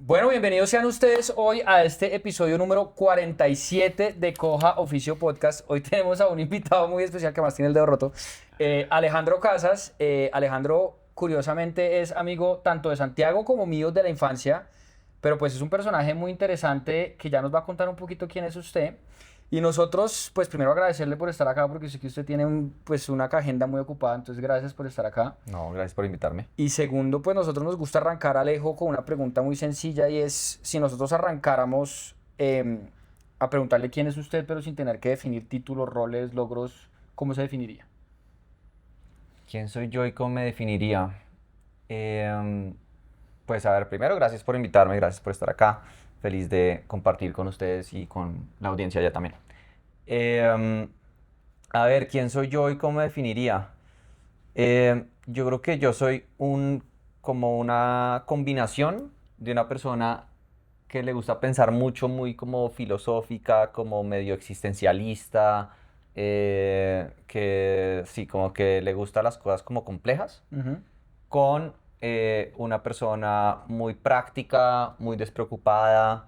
Bueno, bienvenidos sean ustedes hoy a este episodio número 47 de Coja Oficio Podcast. Hoy tenemos a un invitado muy especial que más tiene el dedo roto, Alejandro Casas. Alejandro, curiosamente, es amigo tanto de Santiago como mío de la infancia, pero pues es un personaje muy interesante que ya nos va a contar un poquito quién es usted. Y nosotros, pues primero agradecerle por estar acá porque sé que usted tiene pues una agenda muy ocupada, entonces gracias por estar acá. No, gracias por invitarme. Y segundo, pues nosotros nos gusta arrancar, Alejo, con una pregunta muy sencilla y es, si nosotros arrancáramos a preguntarle quién es usted, pero sin tener que definir títulos, roles, logros, ¿cómo se definiría? ¿Quién soy yo y cómo me definiría? Em, pues a ver, primero gracias por invitarme, gracias por estar acá. Feliz de compartir con ustedes y con la audiencia ya también. Em, a ver, ¿quién soy yo y cómo me definiría? Yo creo que yo soy como una combinación de una persona que le gusta pensar mucho, muy como filosófica, como medio existencialista, que sí, como que le gustan las cosas como complejas, Ujú. con una persona muy práctica, muy despreocupada,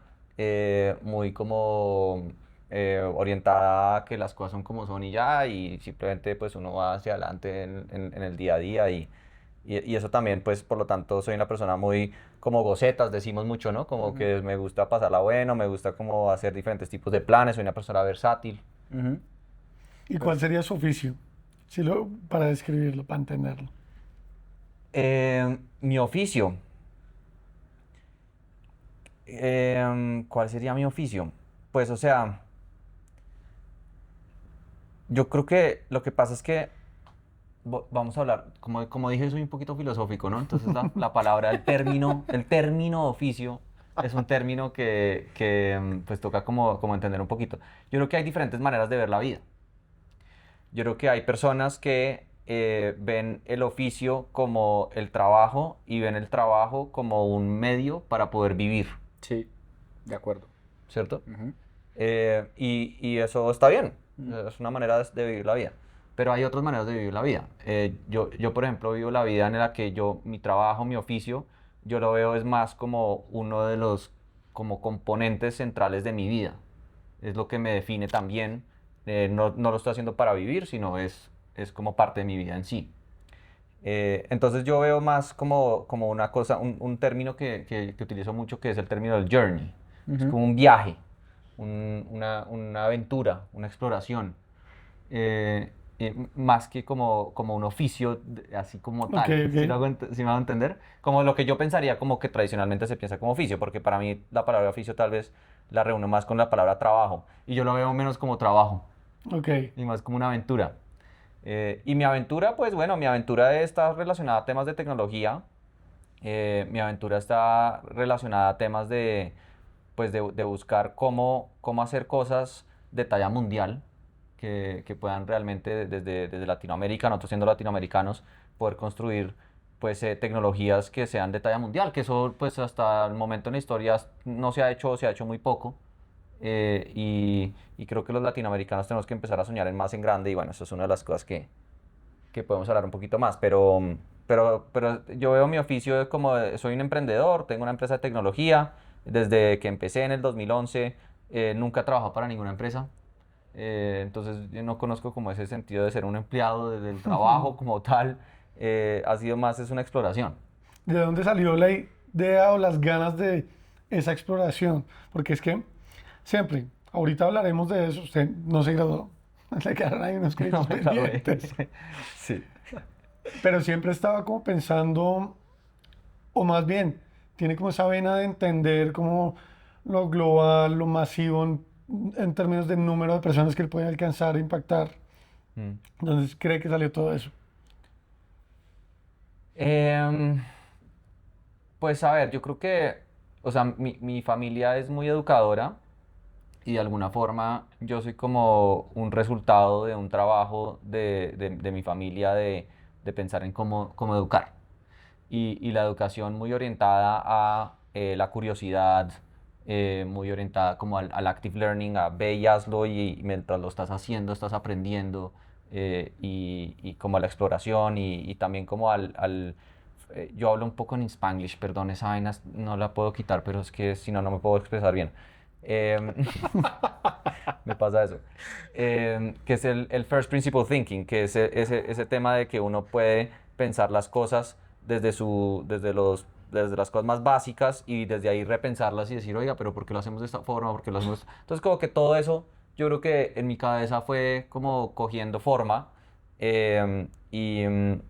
muy como orientada a que las cosas son como son y ya, y simplemente pues uno va hacia adelante en el día a día y eso también pues por lo tanto soy una persona muy como gocetas, decimos mucho, ¿no? Como Ujú. que me gusta pasarla bueno, me gusta como hacer diferentes tipos de planes, soy una persona versátil. Ujú. ¿Y Pero- cuál sería su oficio? Para describirlo, para entenderlo. Mi oficio. ¿Cuál sería mi oficio? Pues, o sea, yo creo que lo que pasa es que vamos a hablar, como dije, soy un poquito filosófico, ¿no? Entonces la palabra, el término oficio es un término que pues toca como entender un poquito. Yo creo que hay diferentes maneras de ver la vida. Yo creo que hay personas que ven el oficio como el trabajo y ven el trabajo como un medio para poder vivir, Sí, de acuerdo. ¿cierto? Ujú. Y eso está bien, Mm. es una manera de vivir la vida. Pero hay otras maneras de vivir la vida. Yo, por ejemplo, vivo la vida en la que mi trabajo, mi oficio, yo lo veo es más como uno de los como componentes centrales de mi vida. Es lo que me define también. No lo estoy haciendo para vivir, sino es como parte de mi vida en sí. Entonces yo veo más como una cosa, un término que utilizo mucho, que es el término del journey. Es Ujú. como un viaje, una aventura, una exploración, eh, más que como un oficio así como Ok, tal. ok. ¿Sí me hago entender? Como lo que yo pensaría como que tradicionalmente se piensa como oficio, porque para mí la palabra oficio tal vez la reúno más con la palabra trabajo, y yo lo veo menos como trabajo Ok. y más como una aventura. Y mi aventura, pues bueno, mi aventura está relacionada a temas de tecnología. Mi aventura está relacionada a temas de buscar cómo hacer cosas de talla mundial que puedan realmente desde Latinoamérica, nosotros siendo latinoamericanos, poder construir pues tecnologías que sean de talla mundial, que eso pues hasta el momento en la historia no se ha hecho o se ha hecho muy poco. Y creo que los latinoamericanos tenemos que empezar a soñar más en grande y bueno, eso es una de las cosas que podemos hablar un poquito más, pero yo veo mi oficio como soy un emprendedor, tengo una empresa de tecnología, desde que empecé en el 2011, nunca he trabajado para ninguna empresa, entonces yo no conozco como ese sentido de ser un empleado del trabajo como tal, ha sido más, es una exploración. ¿De dónde salió la idea o las ganas de esa exploración? Porque es que siempre, ahorita hablaremos de eso, usted no se graduó, le quedaron ahí unos No créditos me gradué. pendientes, Sí. pero siempre estaba como pensando, o más bien, tiene como esa vena de entender como lo global, lo masivo en términos de número de personas que él puede alcanzar e impactar. Mm. Entonces cree que salió todo eso. Em, pues a ver, yo creo que, o sea, mi familia es muy educadora y de alguna forma yo soy como un resultado de un trabajo de mi familia de pensar en cómo educar. Y la educación muy orientada a la curiosidad, muy orientada como al active learning, a ve y hazlo y mientras lo estás haciendo estás aprendiendo, y como a la exploración y también como al yo hablo un poco en Spanglish, perdón, esa vaina no la puedo quitar, pero es que si no, no me puedo expresar bien. Em, me pasa eso. Que es el first principle thinking, que es ese tema de que uno puede pensar las cosas desde las cosas más básicas y desde ahí repensarlas y decir, oiga, pero ¿por qué lo hacemos de esta forma? ¿Por qué lo hacemos? Entonces, como que todo eso, yo creo que en mi cabeza fue como cogiendo forma. em, y, em,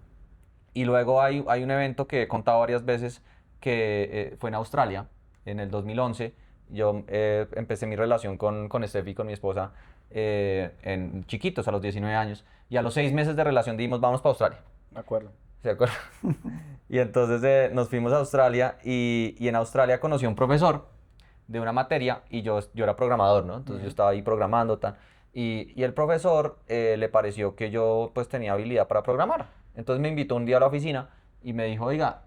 y luego hay un evento que he contado varias veces que fue en Australia, en el 2011. Yo empecé mi relación con Steffi, con mi esposa, en chiquitos, a los 19 años. Y a los 6 meses de relación dijimos, vamos para Australia. De acuerdo. ¿Se acuerdan? Y entonces nos fuimos a Australia y en Australia conocí a un profesor de una materia y yo era programador, ¿no? Entonces yo estaba ahí programando, tal. Y el profesor le pareció que yo pues tenía habilidad para programar. Entonces me invitó un día a la oficina y me dijo, oiga,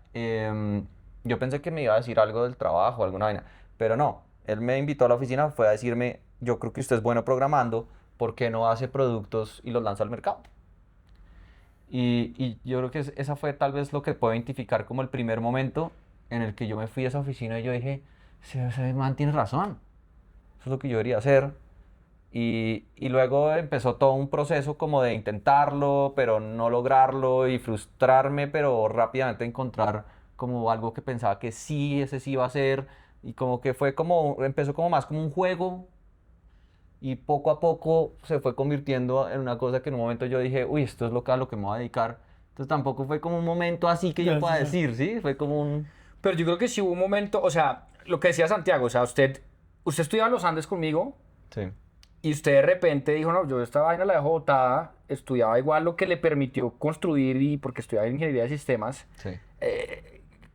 yo pensé que me iba a decir algo del trabajo, alguna vaina, pero no. Él me invitó a la oficina, fue a decirme, yo creo que usted es bueno programando, ¿por qué no hace productos y los lanza al mercado? Y yo creo que esa fue tal vez lo que puedo identificar como el primer momento en el que yo me fui a esa oficina y yo dije, ese man tiene razón, eso es lo que yo debería hacer. Y luego empezó todo un proceso como de intentarlo, pero no lograrlo y frustrarme, pero rápidamente encontrar como algo que pensaba que sí, ese sí iba a ser. Y como que fue como, empezó como más como un juego y poco a poco se fue convirtiendo en una cosa que en un momento yo dije, uy, esto es a lo que me voy a dedicar. Entonces tampoco fue como un momento así que yo pueda decir, ¿sí? Fue como un... Pero yo creo que sí hubo un momento, o sea, lo que decía Santiago, o sea, usted estudiaba en los Andes conmigo Sí. y usted de repente dijo, no, yo esta vaina la dejo botada, estudiaba igual lo que le permitió construir y porque estudiaba ingeniería de sistemas, Sí.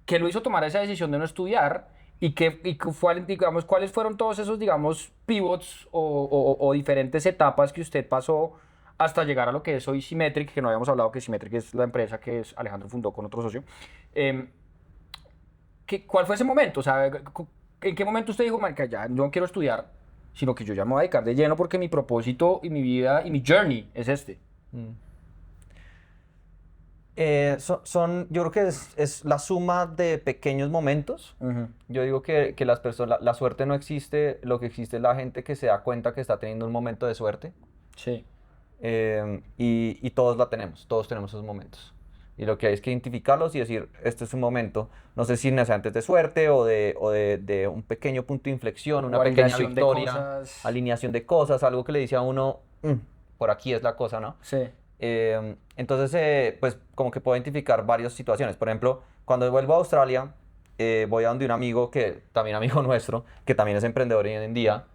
que lo hizo tomar esa decisión de no estudiar y que fue, digamos, cuáles fueron todos esos, digamos, pivots o diferentes etapas que usted pasó hasta llegar a lo que es hoy Symmetric, que no habíamos hablado que Symmetric es la empresa que Alejandro fundó con otro socio. ¿Cuál fue ese momento? O sea, ¿en qué momento usted dijo, marica, ya no quiero estudiar, sino que yo ya me voy a dedicar de lleno porque mi propósito y mi vida y mi journey es este? Yo creo que es la suma de pequeños momentos. Yo digo que las personas, la suerte no existe, lo que existe es la gente que se da cuenta que está teniendo un momento de suerte. Sí. Y todos la tenemos, todos tenemos esos momentos. Y lo que hay es que identificarlos y decir, este es un momento, no sé si necesariamente de suerte o de un pequeño punto de inflexión, una pequeña victoria, alineación de cosas, algo que le dice a uno, por aquí es la cosa, ¿no? Sí. Entonces, pues como que puedo identificar varias situaciones. Por ejemplo, cuando vuelvo a Australia, voy a donde un amigo, que también amigo nuestro, que también es emprendedor hoy en día,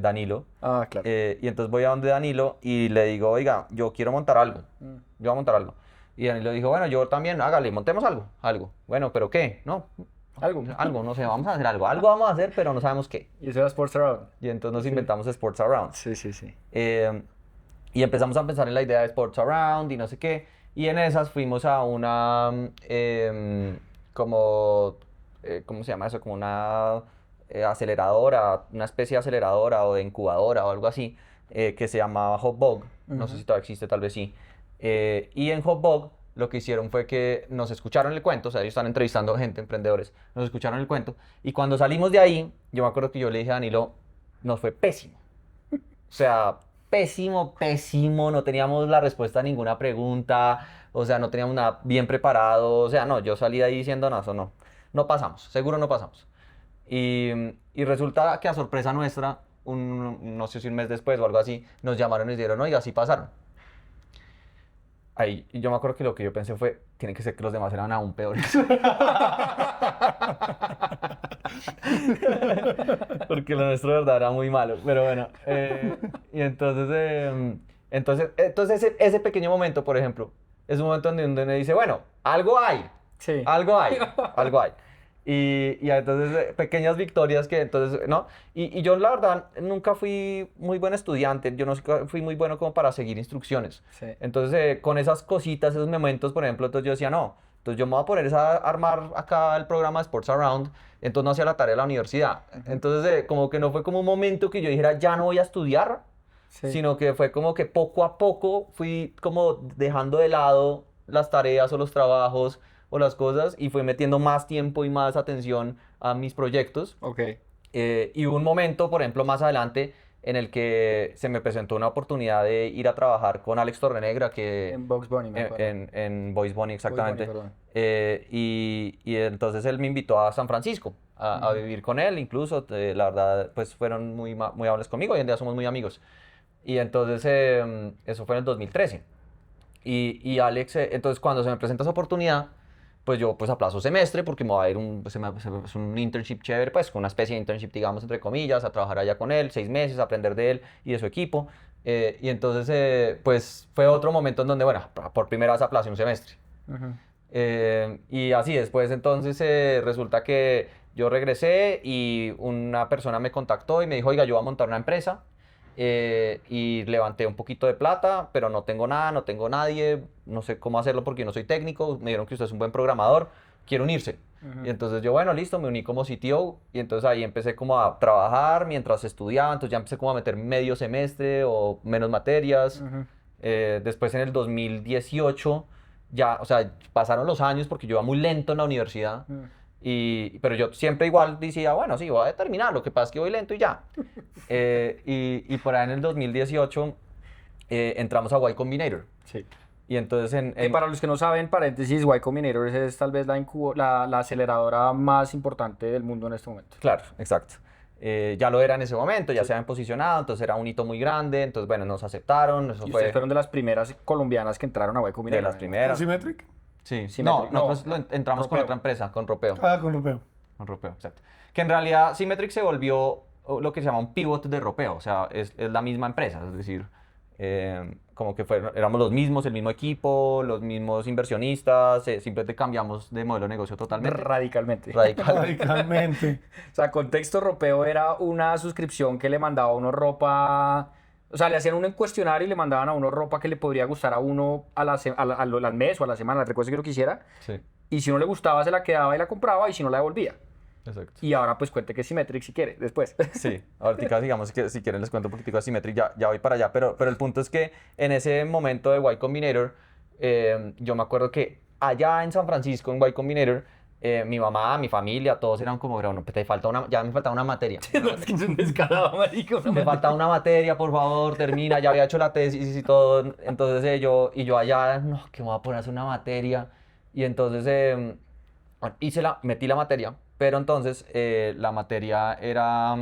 Danilo. Ah, claro. Y entonces voy a donde Danilo y le digo, oiga, yo quiero montar algo. Yo voy a montar algo. Y Danilo dijo, bueno, yo también, hágale, montemos algo. Bueno, ¿pero qué? No, algo, no sé, vamos a hacer algo. Algo vamos a hacer, pero no sabemos qué. Y eso era Sports Around. Y entonces nos inventamos Sports Around. Sí. Y empezamos a pensar en la idea de Sports Around y no sé qué. Y en esas fuimos a una, ¿cómo se llama eso? Como una aceleradora, una especie de aceleradora o de incubadora o algo así, que se llamaba Hotbug. No sé si todavía existe, tal vez sí. Y en Hotbug lo que hicieron fue que nos escucharon el cuento, o sea, ellos están entrevistando gente, emprendedores, nos escucharon el cuento. Y cuando salimos de ahí, yo me acuerdo que yo le dije a Danilo, nos fue pésimo. O sea, pésimo, no teníamos la respuesta a ninguna pregunta, o sea, no teníamos nada bien preparado, o sea, no, yo salí de ahí diciendo, no, eso no pasamos, seguro no pasamos. Y resulta que a sorpresa nuestra, no sé si un mes después o algo así, nos llamaron y nos dijeron, oiga, sí pasaron. Ahí, y yo me acuerdo que lo que yo pensé fue, tiene que ser que los demás eran aún peores. Porque lo nuestro de verdad era muy malo, pero bueno. Y entonces ese pequeño momento, por ejemplo, es un momento donde uno dice, bueno, algo hay, Sí. algo hay. Y entonces pequeñas victorias que entonces, ¿no? Y yo la verdad nunca fui muy buen estudiante, yo no fui muy bueno como para seguir instrucciones. Sí. Entonces con esas cositas, esos momentos, por ejemplo, entonces yo decía, no, entonces yo me voy a poner a armar acá el programa de Sports Around, entonces no hacía la tarea de la universidad. Entonces como que no fue como un momento que yo dijera, ya no voy a estudiar, Sí. sino que fue como que poco a poco fui como dejando de lado las tareas o los trabajos, o las cosas y fui metiendo más tiempo y más atención a mis proyectos. Ok. Y hubo un momento, por ejemplo, más adelante en el que se me presentó una oportunidad de ir a trabajar con Alex Torrenegra, que En Bugs Bunny, me acuerdo. en Boys Bunny, exactamente. Bunny, perdón. Y entonces él me invitó a San Francisco a vivir con él, incluso, la verdad, pues fueron muy amables conmigo, hoy en día somos muy amigos. Y entonces eso fue en el 2013. Y Alex, entonces cuando se me presenta esa oportunidad, pues yo pues aplazo semestre porque me va a ir es un internship chévere, pues una especie de internship, digamos, entre comillas, a trabajar allá con él, 6 meses, a aprender de él y de su equipo. Y entonces, pues fue otro momento en donde, bueno, por primera vez aplacé un semestre. Ujú. Y así después, entonces resulta que yo regresé y una persona me contactó y me dijo, oiga, yo voy a montar una empresa. Y levanté un poquito de plata, pero no tengo nada, no tengo nadie, no sé cómo hacerlo porque yo no soy técnico, me dijeron que usted es un buen programador, quiero unirse. Ujú. Y entonces yo, bueno, listo, me uní como CTO y entonces ahí empecé como a trabajar mientras estudiaba, entonces ya empecé como a meter medio semestre o menos materias. Ujú. Después en el 2018 ya, o sea, pasaron los años porque yo iba muy lento en la universidad. Ujú. Pero yo siempre igual decía, bueno, sí, voy a terminar, lo que pasa es que voy lento y ya. Y por ahí en el 2018 entramos a Y Combinator. Sí. Y entonces Para los que no saben, paréntesis, Y Combinator es tal vez la aceleradora más importante del mundo en este momento. Claro, exacto. Ya lo era en ese momento, ya se habían posicionado, entonces era un hito muy grande, entonces bueno, nos aceptaron, eso Y fue ustedes fueron de las primeras colombianas que entraron a Y de Combinator. las primeras. Symmetric. Sí, Symmetric, no, no, pues entramos con Ropeo. otra empresa, con Ropeo. Con Rupeo. Con Ropeo, exacto. Que en realidad Symmetric se volvió lo que se llama un pivot de Ropeo, o sea, es la misma empresa, es decir, como que éramos los mismos, el mismo equipo, los mismos inversionistas, simplemente cambiamos de modelo de negocio totalmente. Radicalmente. Radical. Radicalmente. O sea, Contexto Ropeo era una suscripción que le mandaba a uno ropa. O sea, le hacían un cuestionario y le mandaban a uno ropa que le podría gustar a uno al mes o a la semana, al recuerdo que lo quisiera. Sí, Y si no le gustaba, se la quedaba y la compraba, y si no, la devolvía. exacto. Y ahora, pues cuente que es Symmetric si quiere, después. Sí, ahorita digamos que si quieren les cuento un poquitico de Symmetric, ya voy para allá, pero el punto es que en ese momento de Y Combinator, yo me acuerdo que allá en San Francisco, en Y Combinator, mi mamá, mi familia, todos eran como, "Bro, no, ya me faltaba una materia. No, es que es un descarado, marico. Me falta una materia, por favor, termina, ya había hecho la tesis y todo, entonces yo allá, no, que me voy a poner a hacer una materia, y entonces bueno, metí la materia, pero entonces la materia era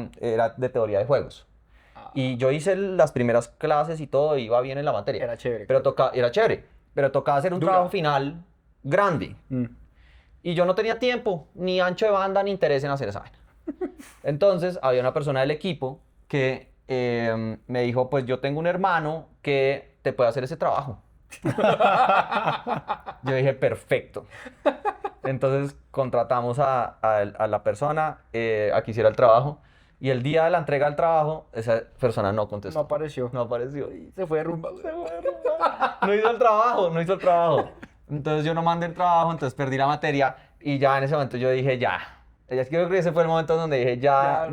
de teoría de juegos, y yo hice las primeras clases y todo, iba bien en la materia, Era chévere. pero era chévere, pero tocaba hacer un Dura. trabajo final grande, Mm. y yo no tenía tiempo, ni ancho de banda, ni interés en hacer esa vaina. Entonces, había una persona del equipo que me dijo, pues yo tengo un hermano que te puede hacer ese trabajo. Yo dije, perfecto. Entonces, contratamos a la persona a que hiciera el trabajo. Y el día de la entrega del trabajo, esa persona no contestó. No apareció. No apareció. Se fue de rumba. No hizo el trabajo, no hizo el trabajo. Entonces yo no mandé el trabajo, entonces perdí la materia y ya en ese momento yo dije, ya. Creo que ese fue el momento donde dije, Ya,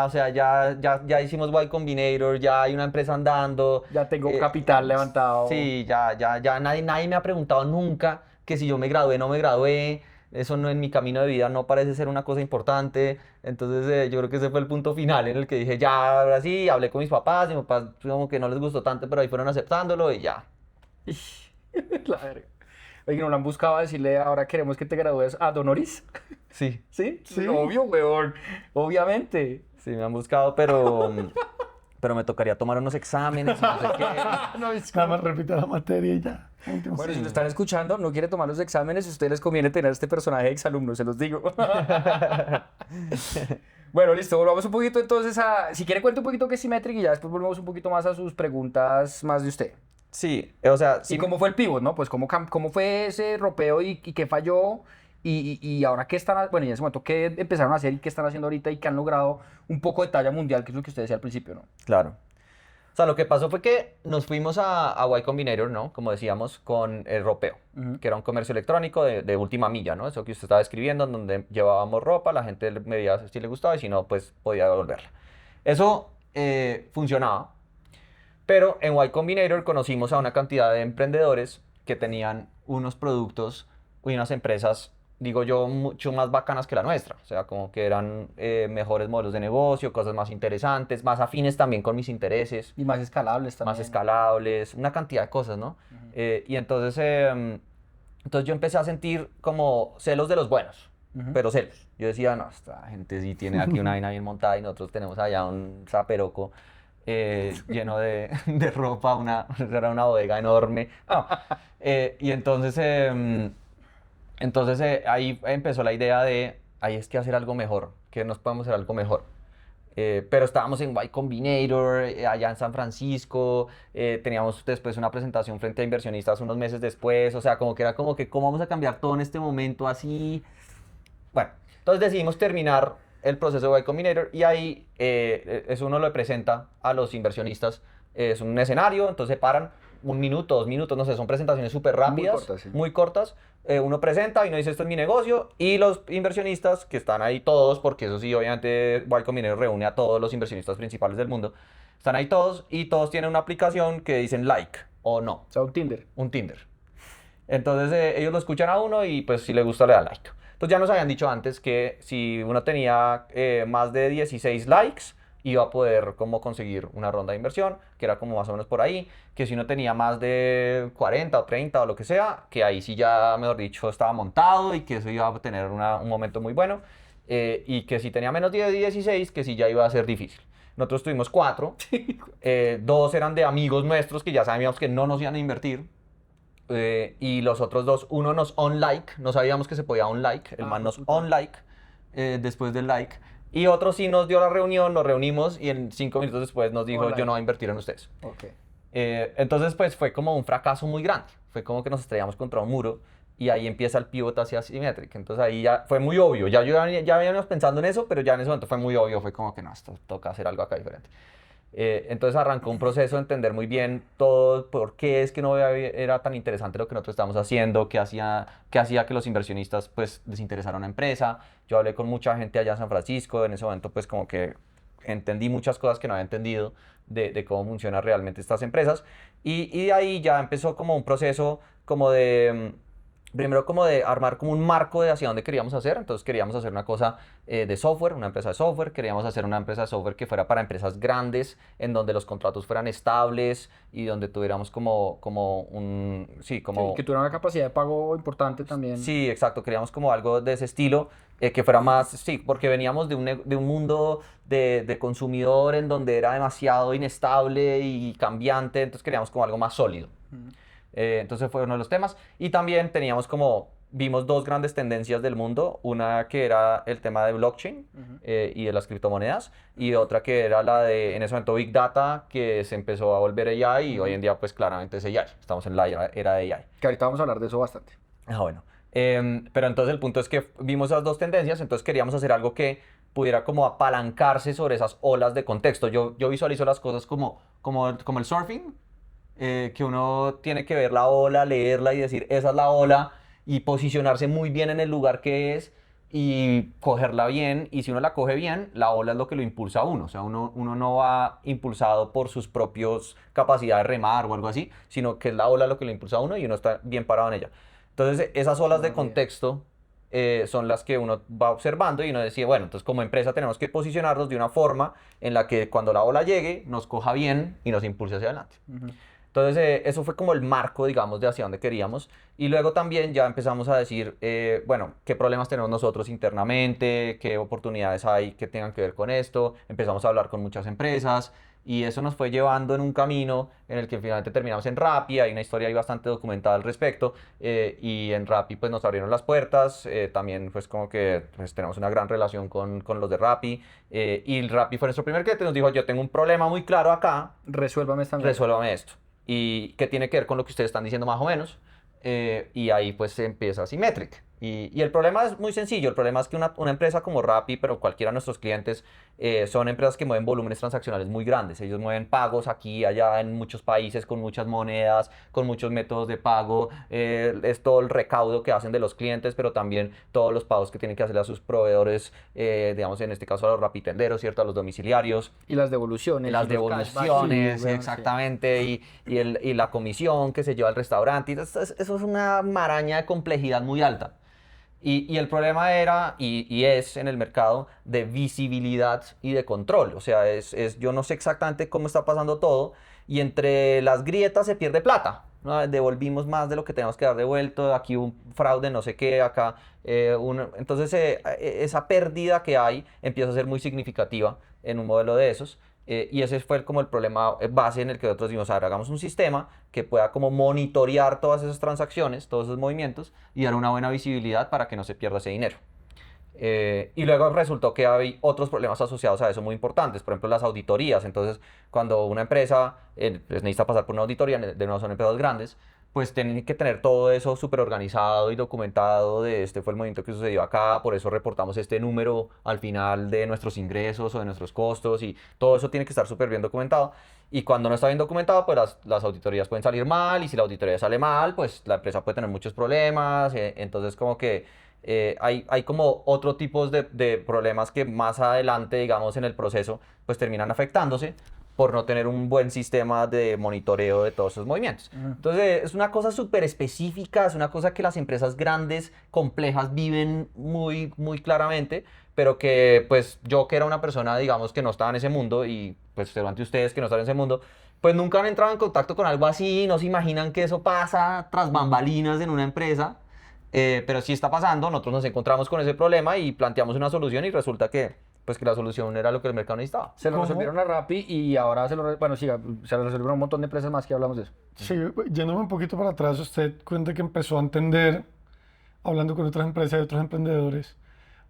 o sea, ya hicimos Y Combinator, ya hay una empresa andando. Ya tengo capital levantado. Sí, ya nadie me ha preguntado nunca que si yo me gradué o no me gradué. Eso no en mi camino de vida no parece ser una cosa importante. Entonces yo creo que ese fue el punto final en el que dije, ya, ahora sí, hablé con mis papás como que no les gustó tanto, pero ahí fueron aceptándolo y ya. La verga. Oye, ¿no lo han buscado a decirle ahora queremos que te gradúes ad honoris? Sí, ¿Sí? Sí. Obvio, weón. Obviamente. sí, me han buscado, pero me tocaría tomar unos exámenes y no sé qué. No, es Nada más repita la materia y ya. Último. Bueno, si lo están escuchando, no quiere tomar los exámenes, a ustedes les conviene tener este personaje de exalumno, se los digo. Bueno, listo, volvamos un poquito entonces a... Si quiere cuente un poquito qué es Symmetric y ya después volvemos un poquito más a sus preguntas más de usted. Sí, o sea, ¿Y cómo fue el pivot, no? Pues cómo fue ese ropeo y qué falló y ahora qué están... Bueno, y en ese momento qué empezaron a hacer y qué están haciendo ahorita y qué han logrado un poco de talla mundial, que es lo que usted decía al principio, ¿no? claro. O sea, lo que pasó fue que nos fuimos a Y Combinator, ¿no? Como decíamos, con el Ropeo, Ujú. que era un comercio electrónico de última milla, ¿no? Eso que usted estaba describiendo, en donde llevábamos ropa, la gente me veía si le gustaba y si no, pues podía devolverla. Eso funcionaba, pero en Y Combinator conocimos a una cantidad de emprendedores que tenían unos productos y unas empresas, digo yo, mucho más bacanas que la nuestra. O sea, como que eran mejores modelos de negocio, cosas más interesantes, más afines también con mis intereses, Y más escalables también. más escalables, una cantidad de cosas, ¿no? Y entonces yo empecé a sentir como celos de los buenos, pero celos. Yo decía, no, esta gente sí tiene aquí una vaina bien montada y nosotros tenemos allá un zaperoco lleno de ropa, era una bodega enorme. No. Y entonces ahí empezó la idea de, ahí es que hacer algo mejor, que nos podemos hacer algo mejor. Pero estábamos en Y Combinator, allá en San Francisco, teníamos después una presentación frente a inversionistas unos meses después, o sea, como que era como que, ¿cómo vamos a cambiar todo en este momento así? Bueno, entonces decidimos terminar el proceso de Y Combinator y ahí eso uno lo presenta a los inversionistas, es un escenario, entonces se paran 1 minuto, 2 minutos, no sé, son presentaciones súper rápidas, cortas, sí. muy cortas. Uno presenta y uno dice esto es mi negocio y los inversionistas que están ahí todos, porque eso sí, obviamente Y Combinator reúne a todos los inversionistas principales del mundo, están ahí todos y todos tienen una aplicación que dicen like o no, O sea, un Tinder. un Tinder. Entonces ellos lo escuchan a uno y pues si le gusta le da like. Entonces ya nos habían dicho antes que si uno tenía más de 16 likes, iba a poder como conseguir una ronda de inversión, que era como más o menos por ahí, que si uno tenía más de 40 o 30 o lo que sea, que ahí sí ya, mejor dicho, estaba montado y que eso iba a tener un momento muy bueno, y que si tenía menos de 16, que sí ya iba a ser difícil. Nosotros tuvimos 4, 2 eran de amigos nuestros que ya sabíamos que no nos iban a invertir, y los otros 2, uno nos on-like, no sabíamos que se podía on-like, el man nos on-like después del like, y otro sí nos dio la reunión, nos reunimos y en 5 minutos después nos dijo, On-like. yo no voy a invertir en ustedes. Ok. Entonces pues fue como un fracaso muy grande, fue como que nos estrellamos contra un muro y ahí empieza el pivot hacia Symmetric, entonces ahí ya fue muy obvio, ya veníamos pensando en eso, pero ya en ese momento fue muy obvio, fue como que no, esto toca hacer algo acá diferente. Entonces arrancó un proceso de entender muy bien todo, por qué es que no era tan interesante lo que nosotros estábamos haciendo, qué hacía que los inversionistas pues les interesara una empresa. Yo hablé con mucha gente allá en San Francisco, en ese momento pues como que entendí muchas cosas que no había entendido de cómo funcionan realmente estas empresas y de ahí ya empezó como un proceso como de... Primero como de armar como un marco de hacia dónde queríamos hacer, entonces queríamos hacer una cosa de software, una empresa de software, queríamos hacer una empresa de software que fuera para empresas grandes, en donde los contratos fueran estables y donde tuviéramos como Que tuviera una capacidad de pago importante también. Sí, exacto, queríamos como algo de ese estilo, que fuera más, sí, porque veníamos de un mundo de consumidor en donde era demasiado inestable y cambiante, entonces queríamos como algo más sólido. Entonces fue uno de los temas. Y también vimos 2 grandes tendencias del mundo. Una que era el tema de blockchain y de las criptomonedas. Y otra que era la de, en ese momento, Big Data, que se empezó a volver AI y hoy en día pues claramente es AI. Estamos en la era de AI. Que ahorita vamos a hablar de eso bastante. Ah, bueno. Pero entonces el punto es que vimos esas 2 tendencias, entonces queríamos hacer algo que pudiera como apalancarse sobre esas olas de contexto. Yo visualizo las cosas como el surfing. Que uno tiene que ver la ola, leerla y decir, esa es la ola, y posicionarse muy bien en el lugar que es y cogerla bien. Y si uno la coge bien, la ola es lo que lo impulsa a uno. O sea, uno no va impulsado por sus propias capacidades de remar o algo así, sino que es la ola lo que lo impulsa a uno y uno está bien parado en ella. Entonces, esas olas de contexto son las que uno va observando y uno decide, bueno, entonces como empresa tenemos que posicionarnos de una forma en la que cuando la ola llegue, nos coja bien y nos impulse hacia adelante. Entonces, eso fue como el marco, digamos, de hacia dónde queríamos. Y luego también ya empezamos a decir, bueno, qué problemas tenemos nosotros internamente, qué oportunidades hay que tengan que ver con esto. Empezamos a hablar con muchas empresas y eso nos fue llevando en un camino en el que finalmente terminamos en Rappi. Hay una historia ahí bastante documentada al respecto. Y en Rappi pues nos abrieron las puertas. También pues como que pues, tenemos una gran relación con los de Rappi. Y el Rappi fue nuestro primer cliente. Nos dijo, yo tengo un problema muy claro acá. Resuélvame Resuélvame esto. Y que tiene que ver con lo que ustedes están diciendo más o menos. Y ahí pues empieza Symmetric. Y el problema es muy sencillo, el problema es que una empresa como Rappi, pero cualquiera de nuestros clientes, son empresas que mueven volúmenes transaccionales muy grandes. Ellos mueven pagos aquí, allá, en muchos países, con muchas monedas, con muchos métodos de pago. Es todo el recaudo que hacen de los clientes, pero también todos los pagos que tienen que hacerle a sus proveedores, digamos en este caso a los rapitenderos, ¿cierto? A los domiciliarios. Y las devoluciones. Las y los cashbacks, devoluciones, sí, bueno, exactamente, y la comisión que se lleva al restaurante. Y eso es una maraña de complejidad muy alta. Y el problema era, y es en el mercado, de visibilidad y de control. O sea, yo no sé exactamente cómo está pasando todo, y entre las grietas se pierde plata, ¿no? Devolvimos más de lo que tenemos que dar devuelto, aquí un fraude, no sé qué, acá. Entonces, esa pérdida que hay empieza a ser muy significativa en un modelo de esos. Y ese fue como el problema base en el que nosotros dijimos, a ver, hagamos un sistema que pueda como monitorear todas esas transacciones, todos esos movimientos, y dar una buena visibilidad para que no se pierda ese dinero. Y luego resultó que hay otros problemas asociados a eso muy importantes, por ejemplo las auditorías. Entonces, cuando una empresa pues necesita pasar por una auditoría, de nuevo son empresas grandes, pues tienen que tener todo eso súper organizado y documentado. Este fue el movimiento que sucedió acá, por eso reportamos este número al final de nuestros ingresos o de nuestros costos, y todo eso tiene que estar súper bien documentado. Y cuando no está bien documentado, pues las auditorías pueden salir mal, y si la auditoría sale mal, pues la empresa puede tener muchos problemas. Entonces como que hay como otro tipo de problemas que más adelante, digamos, en el proceso, pues terminan afectándose por no tener un buen sistema de monitoreo de todos esos movimientos. Entonces, es una cosa súper específica, es una cosa que las empresas grandes, complejas, viven muy, muy claramente, pero que, pues, yo que era una persona, digamos, que no estaba en ese mundo, y pues ante ustedes que no están en ese mundo, pues nunca han entrado en contacto con algo así, no se imaginan que eso pasa tras bambalinas en una empresa. Pero sí está pasando. Nosotros nos encontramos con ese problema y planteamos una solución, y resulta que, pues, que la solución era lo que el mercado necesitaba. Se lo ¿Cómo? resolvieron a Rappi y ahora bueno, sí, se lo resolvieron a un montón de empresas más que hablamos de eso. Sí, yéndome un poquito para atrás, usted cuenta que empezó a entender, hablando con otras empresas y otros emprendedores,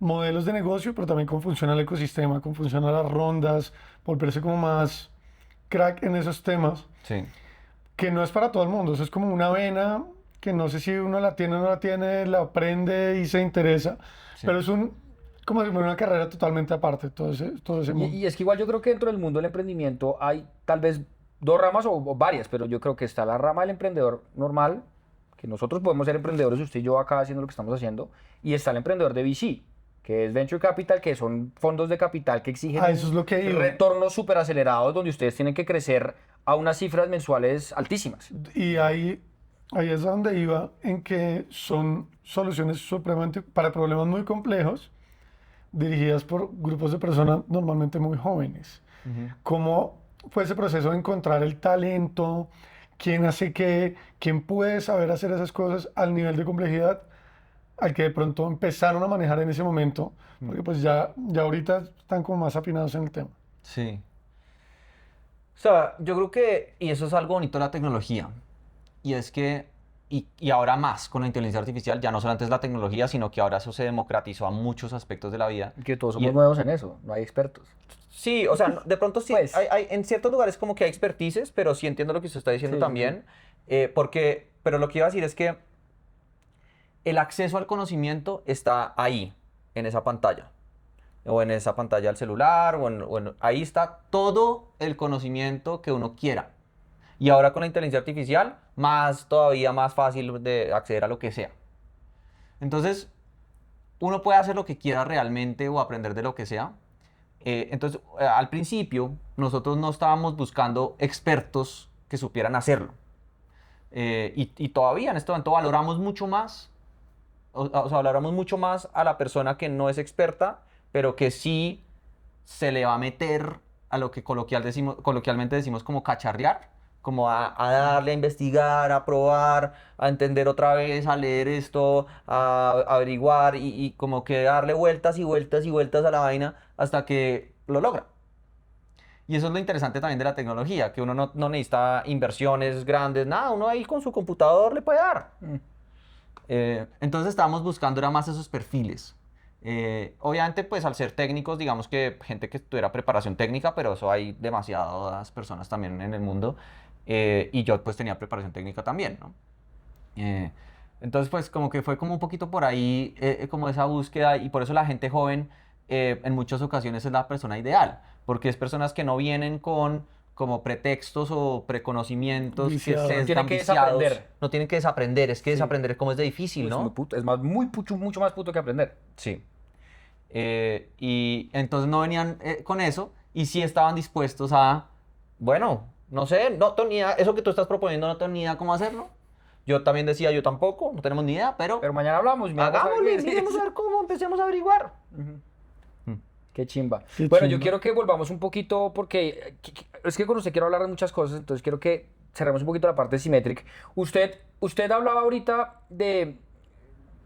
modelos de negocio, pero también cómo funciona el ecosistema, cómo funcionan las rondas, volverse como más crack en esos temas, Sí. que no es para todo el mundo. Eso es como una vena que no sé si uno la tiene o no la tiene, la aprende y se interesa, Sí. pero es como si fuera una carrera totalmente aparte, todo ese mundo. Y es que igual yo creo que dentro del mundo del emprendimiento hay tal vez dos ramas o varias, pero yo creo que está la rama del emprendedor normal, que nosotros podemos ser emprendedores, usted y yo acá haciendo lo que estamos haciendo, y está el emprendedor de VC, que es Venture Capital, que son fondos de capital que exigen Eso es lo que iba. retornos súper acelerados, donde ustedes tienen que crecer a unas cifras mensuales altísimas. Y ahí es donde iba, en que son soluciones supremamente para problemas muy complejos, dirigidas por grupos de personas normalmente muy jóvenes. ¿Cómo fue ese proceso de encontrar el talento? ¿Quién hace qué? ¿Quién puede saber hacer esas cosas al nivel de complejidad al que de pronto empezaron a manejar en ese momento? Porque pues ya ahorita están como más afinados en el tema. Sí. O sea, yo creo que, y eso es algo bonito de la tecnología, y es que, y ahora más con la inteligencia artificial, ya no solamente es la tecnología, sino que ahora eso se democratizó a muchos aspectos de la vida. Que todos somos nuevos en eso, no hay expertos. Sí, o sea, de pronto sí, Pues. en ciertos lugares como que hay expertices, pero sí entiendo lo que usted está diciendo Sí, también, pero lo que iba a decir es que el acceso al conocimiento está ahí, en esa pantalla, o en esa pantalla del celular, ahí está todo el conocimiento que uno quiera. Y ahora con la inteligencia artificial, todavía más fácil de acceder a lo que sea. Entonces, uno puede hacer lo que quiera realmente o aprender de lo que sea. Entonces, al principio, nosotros no estábamos buscando expertos que supieran hacerlo. Y todavía en este momento valoramos mucho más, o sea, valoramos mucho más a la persona que no es experta, pero que sí se le va a meter a lo que coloquialmente decimos como cacharrear, como a darle, a investigar, a probar, a entender otra vez, a leer esto, a averiguar, y como que darle vueltas y vueltas y vueltas a la vaina hasta que lo logra. Y eso es lo interesante también de la tecnología, que uno no necesita inversiones grandes, nada, uno ahí con su computador le puede dar. Entonces estábamos buscando era más esos perfiles. Obviamente, pues al ser técnicos, digamos que gente que tuviera preparación técnica, pero eso hay demasiadas personas también en el mundo, y yo pues tenía preparación técnica también, ¿no? Entonces, pues como que fue como un poquito por ahí, como esa búsqueda, y por eso la gente joven en muchas ocasiones es la persona ideal, porque es personas que no vienen con como pretextos o preconocimientos que Viciados. se No tienen están que viciados. desaprender. No tienen que desaprender, es que Sí. desaprender como es de difícil, Pues, muy ¿no? puto, es más, mucho más puto que aprender. Sí. Y entonces no venían con eso y sí estaban dispuestos a, bueno, no sé, no tengo ni idea, eso que tú estás proponiendo no tengo ni idea cómo hacerlo. Yo también decía, yo tampoco, no tenemos ni idea, pero Pero mañana hablamos. Miramos a ver hagámosle, qué- miremos a ver cómo, empecemos a averiguar. Qué chimba. Qué Bueno, yo chimba. quiero que volvamos un poquito porque es que con usted quiero hablar de muchas cosas, entonces quiero que cerremos un poquito la parte de Symmetric. Usted hablaba ahorita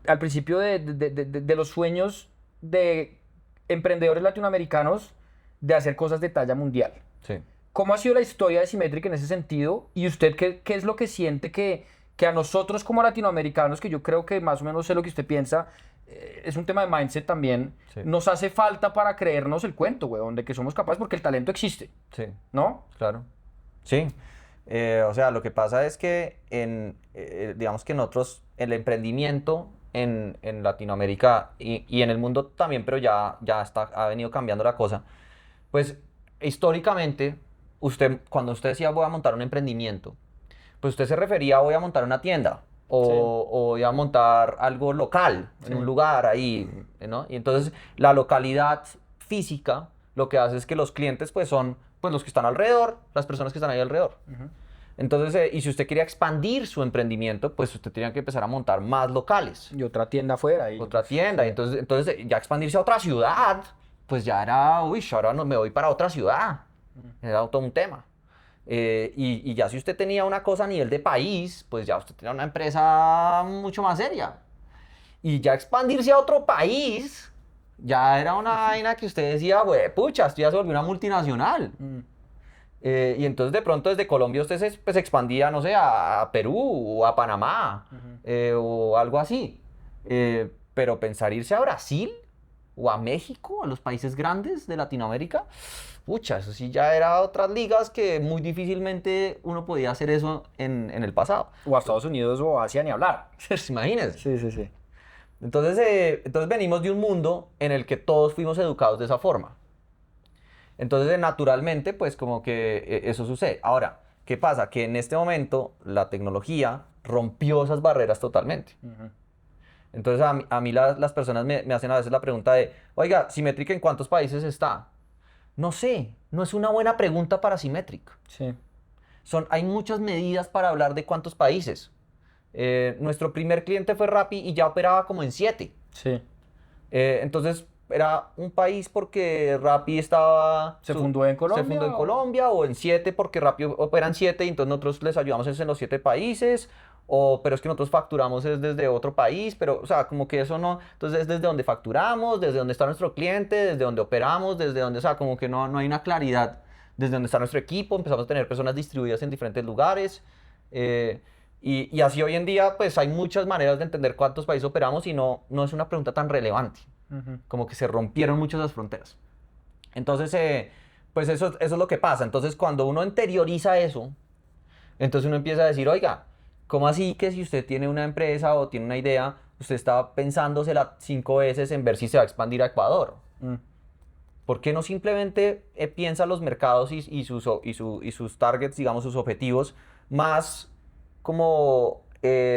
al principio de los sueños de emprendedores latinoamericanos de hacer cosas de talla mundial. Sí. ¿Cómo ha sido la historia de Symmetric en ese sentido? ¿Y usted qué es lo que siente que a nosotros como latinoamericanos, que yo creo que más o menos sé lo que usted piensa, es un tema de mindset también, Sí. nos hace falta para creernos el cuento, weón, de que somos capaces porque el talento existe, Sí, ¿no? claro. Sí. O sea, lo que pasa es que digamos que nosotros, el emprendimiento en Latinoamérica y en el mundo también, pero ya ha venido cambiando la cosa. Pues históricamente, cuando usted decía voy a montar un emprendimiento, pues usted se refería a voy a montar una tienda o voy a montar algo local Sí. en un lugar ahí, ¿no? Y entonces la localidad física lo que hace es que los clientes pues son pues los que están alrededor, las personas que están ahí alrededor. Entonces, y si usted quería expandir su emprendimiento, pues usted tenía que empezar a montar más locales, Y otra tienda afuera. Y, otra tienda. Y entonces ya expandirse a otra ciudad, pues ya era, uy, ahora no me voy para otra ciudad. Era todo un tema. Y ya si usted tenía una cosa a nivel de país, pues ya usted tenía una empresa mucho más seria. Y ya expandirse a otro país, ya era una vaina que usted decía, güey, pucha, esto ya se volvió una multinacional. Y entonces de pronto desde Colombia usted se expandía, no sé, a Perú o a Panamá o algo así. Pero pensar irse a Brasil o a México, a los países grandes de Latinoamérica, pucha, eso sí ya era otras ligas que muy difícilmente uno podía hacer eso en el pasado. O a Estados Unidos o a Asia ni hablar. Imagínense. Sí, sí, sí. Entonces venimos de un mundo en el que todos fuimos educados de esa forma. Entonces, naturalmente, pues como que eso sucede. Ahora, ¿qué pasa? Que en este momento la tecnología rompió esas barreras totalmente. Entonces, a mí las personas me hacen a veces la pregunta de, oiga, Symmetric, ¿en cuántos países está? No sé, no es una buena pregunta para Symmetric. Sí. Hay muchas medidas para hablar de cuántos países. Nuestro primer cliente fue Rappi y ya operaba como en 7. Sí. Entonces era un país porque Rappi ¿Se fundó en Colombia? Se fundó en Colombia o en 7 porque Rappi opera en 7 y entonces nosotros les ayudamos en los 7 países. Pero es que nosotros facturamos es desde otro país, pero o sea, como que eso no, entonces es desde donde facturamos, desde donde está nuestro cliente, desde donde operamos, desde donde, o sea, como que no hay una claridad desde donde está nuestro equipo, empezamos a tener personas distribuidas en diferentes lugares. Y así hoy en día, pues hay muchas maneras de entender cuántos países operamos y no es una pregunta tan relevante. Como que se rompieron muchas las fronteras. Entonces, pues eso es lo que pasa. Entonces, cuando uno interioriza eso, entonces uno empieza a decir, oiga, ¿cómo así que si usted tiene una empresa o tiene una idea, usted está pensándosela 5 veces en ver si se va a expandir a Ecuador? ¿Por qué no simplemente piensa los mercados y sus targets, digamos, sus objetivos más como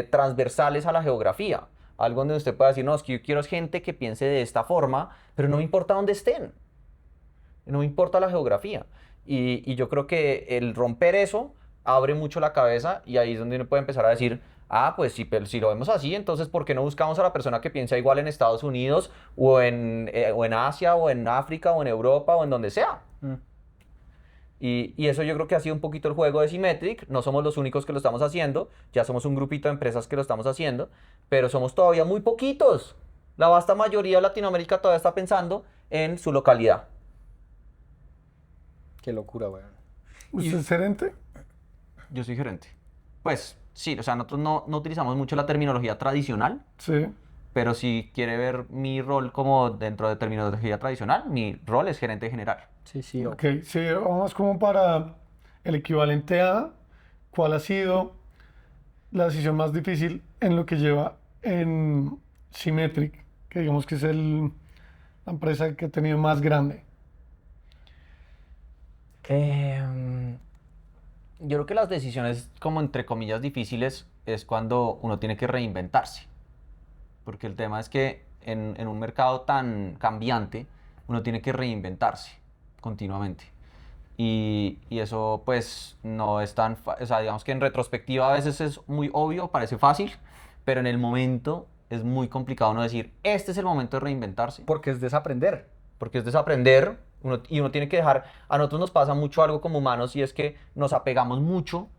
transversales a la geografía? Algo donde usted pueda decir, no, es que yo quiero gente que piense de esta forma, pero no me importa dónde estén. No me importa la geografía. Y yo creo que el romper eso abre mucho la cabeza y ahí es donde uno puede empezar a decir, pues si lo vemos así, entonces ¿por qué no buscamos a la persona que piensa igual en Estados Unidos o en Asia o en África o en Europa o en donde sea? Y eso yo creo que ha sido un poquito el juego de Symmetric. No somos los únicos que lo estamos haciendo, ya somos un grupito de empresas que lo estamos haciendo, pero somos todavía muy poquitos. La vasta mayoría de Latinoamérica todavía está pensando en su localidad. Qué locura, weón. ¿Usted es gerente? Yo soy gerente. Pues sí, o sea, nosotros no utilizamos mucho la terminología tradicional, Sí. pero si quiere ver mi rol como dentro de terminología tradicional, mi rol es gerente general. Sí, sí. Ok, sí, vamos como para el equivalente a cuál ha sido la decisión más difícil en lo que lleva en Symmetric, que digamos que es la empresa que he tenido más grande? Yo creo que las decisiones, como entre comillas, difíciles es cuando uno tiene que reinventarse. Porque el tema es que en un mercado tan cambiante, uno tiene que reinventarse continuamente. Y eso pues no es tan, o sea, digamos que en retrospectiva a veces es muy obvio, parece fácil, pero en el momento es muy complicado no decir, este es el momento de reinventarse. Porque es desaprender. Porque es desaprender y uno tiene que dejar, a nosotros nos pasa mucho algo como humanos y es que nos apegamos mucho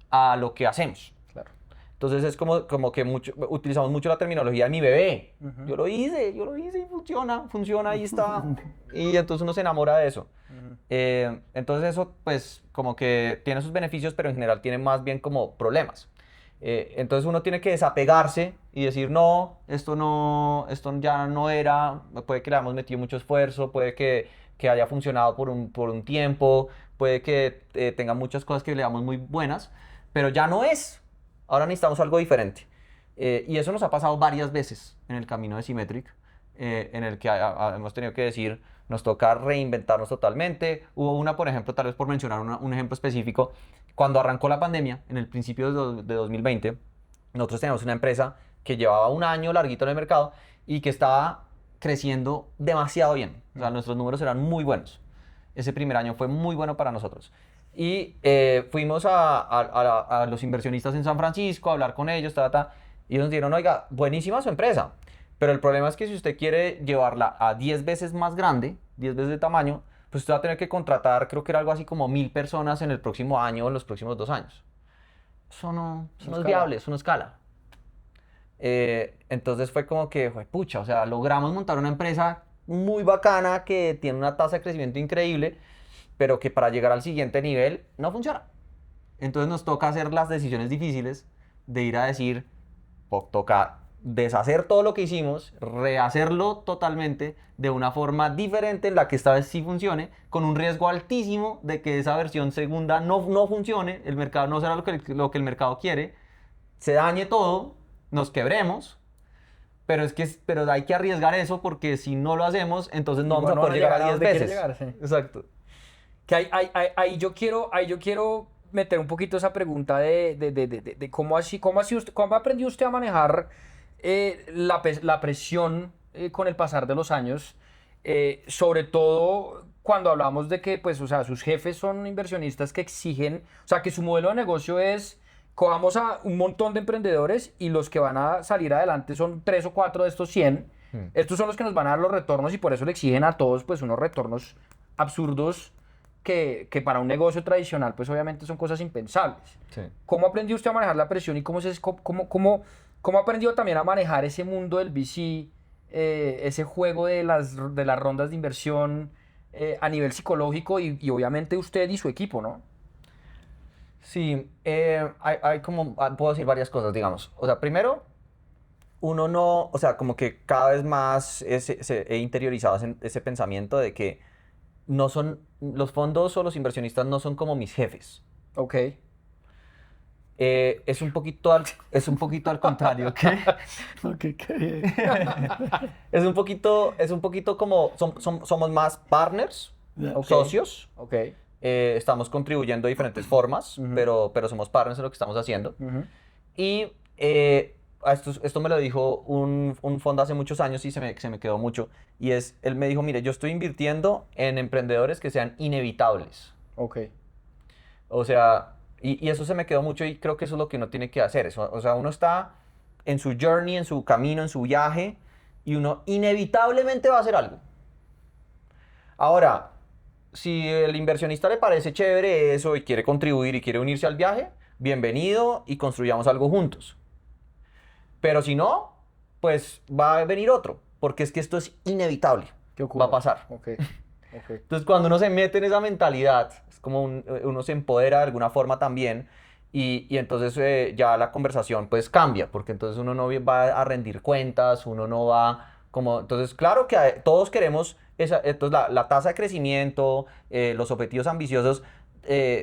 a lo que hacemos. Claro. Entonces es como que utilizamos mucho la terminología de mi bebé. Yo lo hice y funciona, ahí está. Y entonces uno se enamora de eso. Entonces eso pues como que tiene sus beneficios, pero en general tiene más bien como problemas. Entonces uno tiene que desapegarse y decir, no, esto ya no era, puede que le hayamos metido mucho esfuerzo, puede que haya funcionado por un tiempo, puede que tenga muchas cosas que le damos muy buenas, pero ya no es. Ahora necesitamos algo diferente. Y eso nos ha pasado varias veces en el camino de Symmetric, en el que hemos tenido que decir, nos toca reinventarnos totalmente. Hubo una, por ejemplo, tal vez por mencionar un ejemplo específico, cuando arrancó la pandemia, en el principio de 2020, nosotros teníamos una empresa que llevaba un año larguito en el mercado y que estaba creciendo demasiado bien. O sea, nuestros números eran muy buenos. Ese primer año fue muy bueno para nosotros. Y fuimos a los inversionistas en San Francisco a hablar con ellos, y nos dijeron, oiga, buenísima su empresa, pero el problema es que si usted quiere llevarla a 10 veces más grande, 10 veces de tamaño, pues usted va a tener que contratar, creo que era algo así como 1000 personas en el próximo año o en los próximos 2 años. Eso no es viable, eso no escala. Entonces fue como que, pucha, o sea, logramos montar una empresa muy bacana que tiene una tasa de crecimiento increíble, pero que para llegar al siguiente nivel no funciona. Entonces nos toca hacer las decisiones difíciles de ir a decir, toca deshacer todo lo que hicimos, rehacerlo totalmente de una forma diferente en la que esta vez sí funcione, con un riesgo altísimo de que esa versión segunda no funcione, el mercado no será lo que el mercado quiere, se dañe todo, nos quebremos, pero hay que arriesgar eso porque si no lo hacemos, entonces no vamos a poder llegar a 10 veces. Sí. Exacto. Que ahí yo quiero meter un poquito esa pregunta de cómo aprendió usted a manejar la presión con el pasar de los años, sobre todo cuando hablamos de que, pues, o sea, sus jefes son inversionistas que exigen, o sea, que su modelo de negocio es, cojamos a un montón de emprendedores y los que van a salir adelante son 3 o 4 de estos 100. Estos son los que nos van a dar los retornos y por eso le exigen a todos, pues, unos retornos absurdos que para un negocio tradicional, pues, obviamente son cosas impensables. Sí. ¿Cómo aprendió usted a manejar la presión y cómo aprendió también a manejar ese mundo del VC, ese juego de las rondas de inversión a nivel psicológico y obviamente usted y su equipo, ¿no? Sí, hay como, puedo decir varias cosas, digamos. O sea, primero, uno no, o sea, como que cada vez más he interiorizado ese pensamiento de que no son, los fondos o los inversionistas no son como mis jefes. Ok. Es un poquito al contrario, ¿ok? Ok, qué bien. Es un poquito como, somos más partners, Ok. socios. Ok. Estamos contribuyendo de diferentes formas, pero somos partners en lo que estamos haciendo. Y esto me lo dijo un fondo hace muchos años y se me quedó mucho. Y él me dijo, mire, yo estoy invirtiendo en emprendedores que sean inevitables. Ok. O sea, y eso se me quedó mucho y creo que eso es lo que uno tiene que hacer. O sea, uno está en su journey, en su camino, en su viaje, y uno inevitablemente va a hacer algo. Ahora, si el inversionista le parece chévere eso y quiere contribuir y quiere unirse al viaje, bienvenido y construyamos algo juntos. Pero si no, pues va a venir otro, porque es que esto es inevitable. ¿Qué ocurre? Va a pasar. Ok. Ok. Entonces, cuando uno se mete en esa mentalidad, es como uno se empodera de alguna forma también y entonces ya la conversación pues cambia, porque entonces uno no va a rendir cuentas, uno no va como... Entonces, claro que todos queremos entonces la tasa de crecimiento, los objetivos ambiciosos,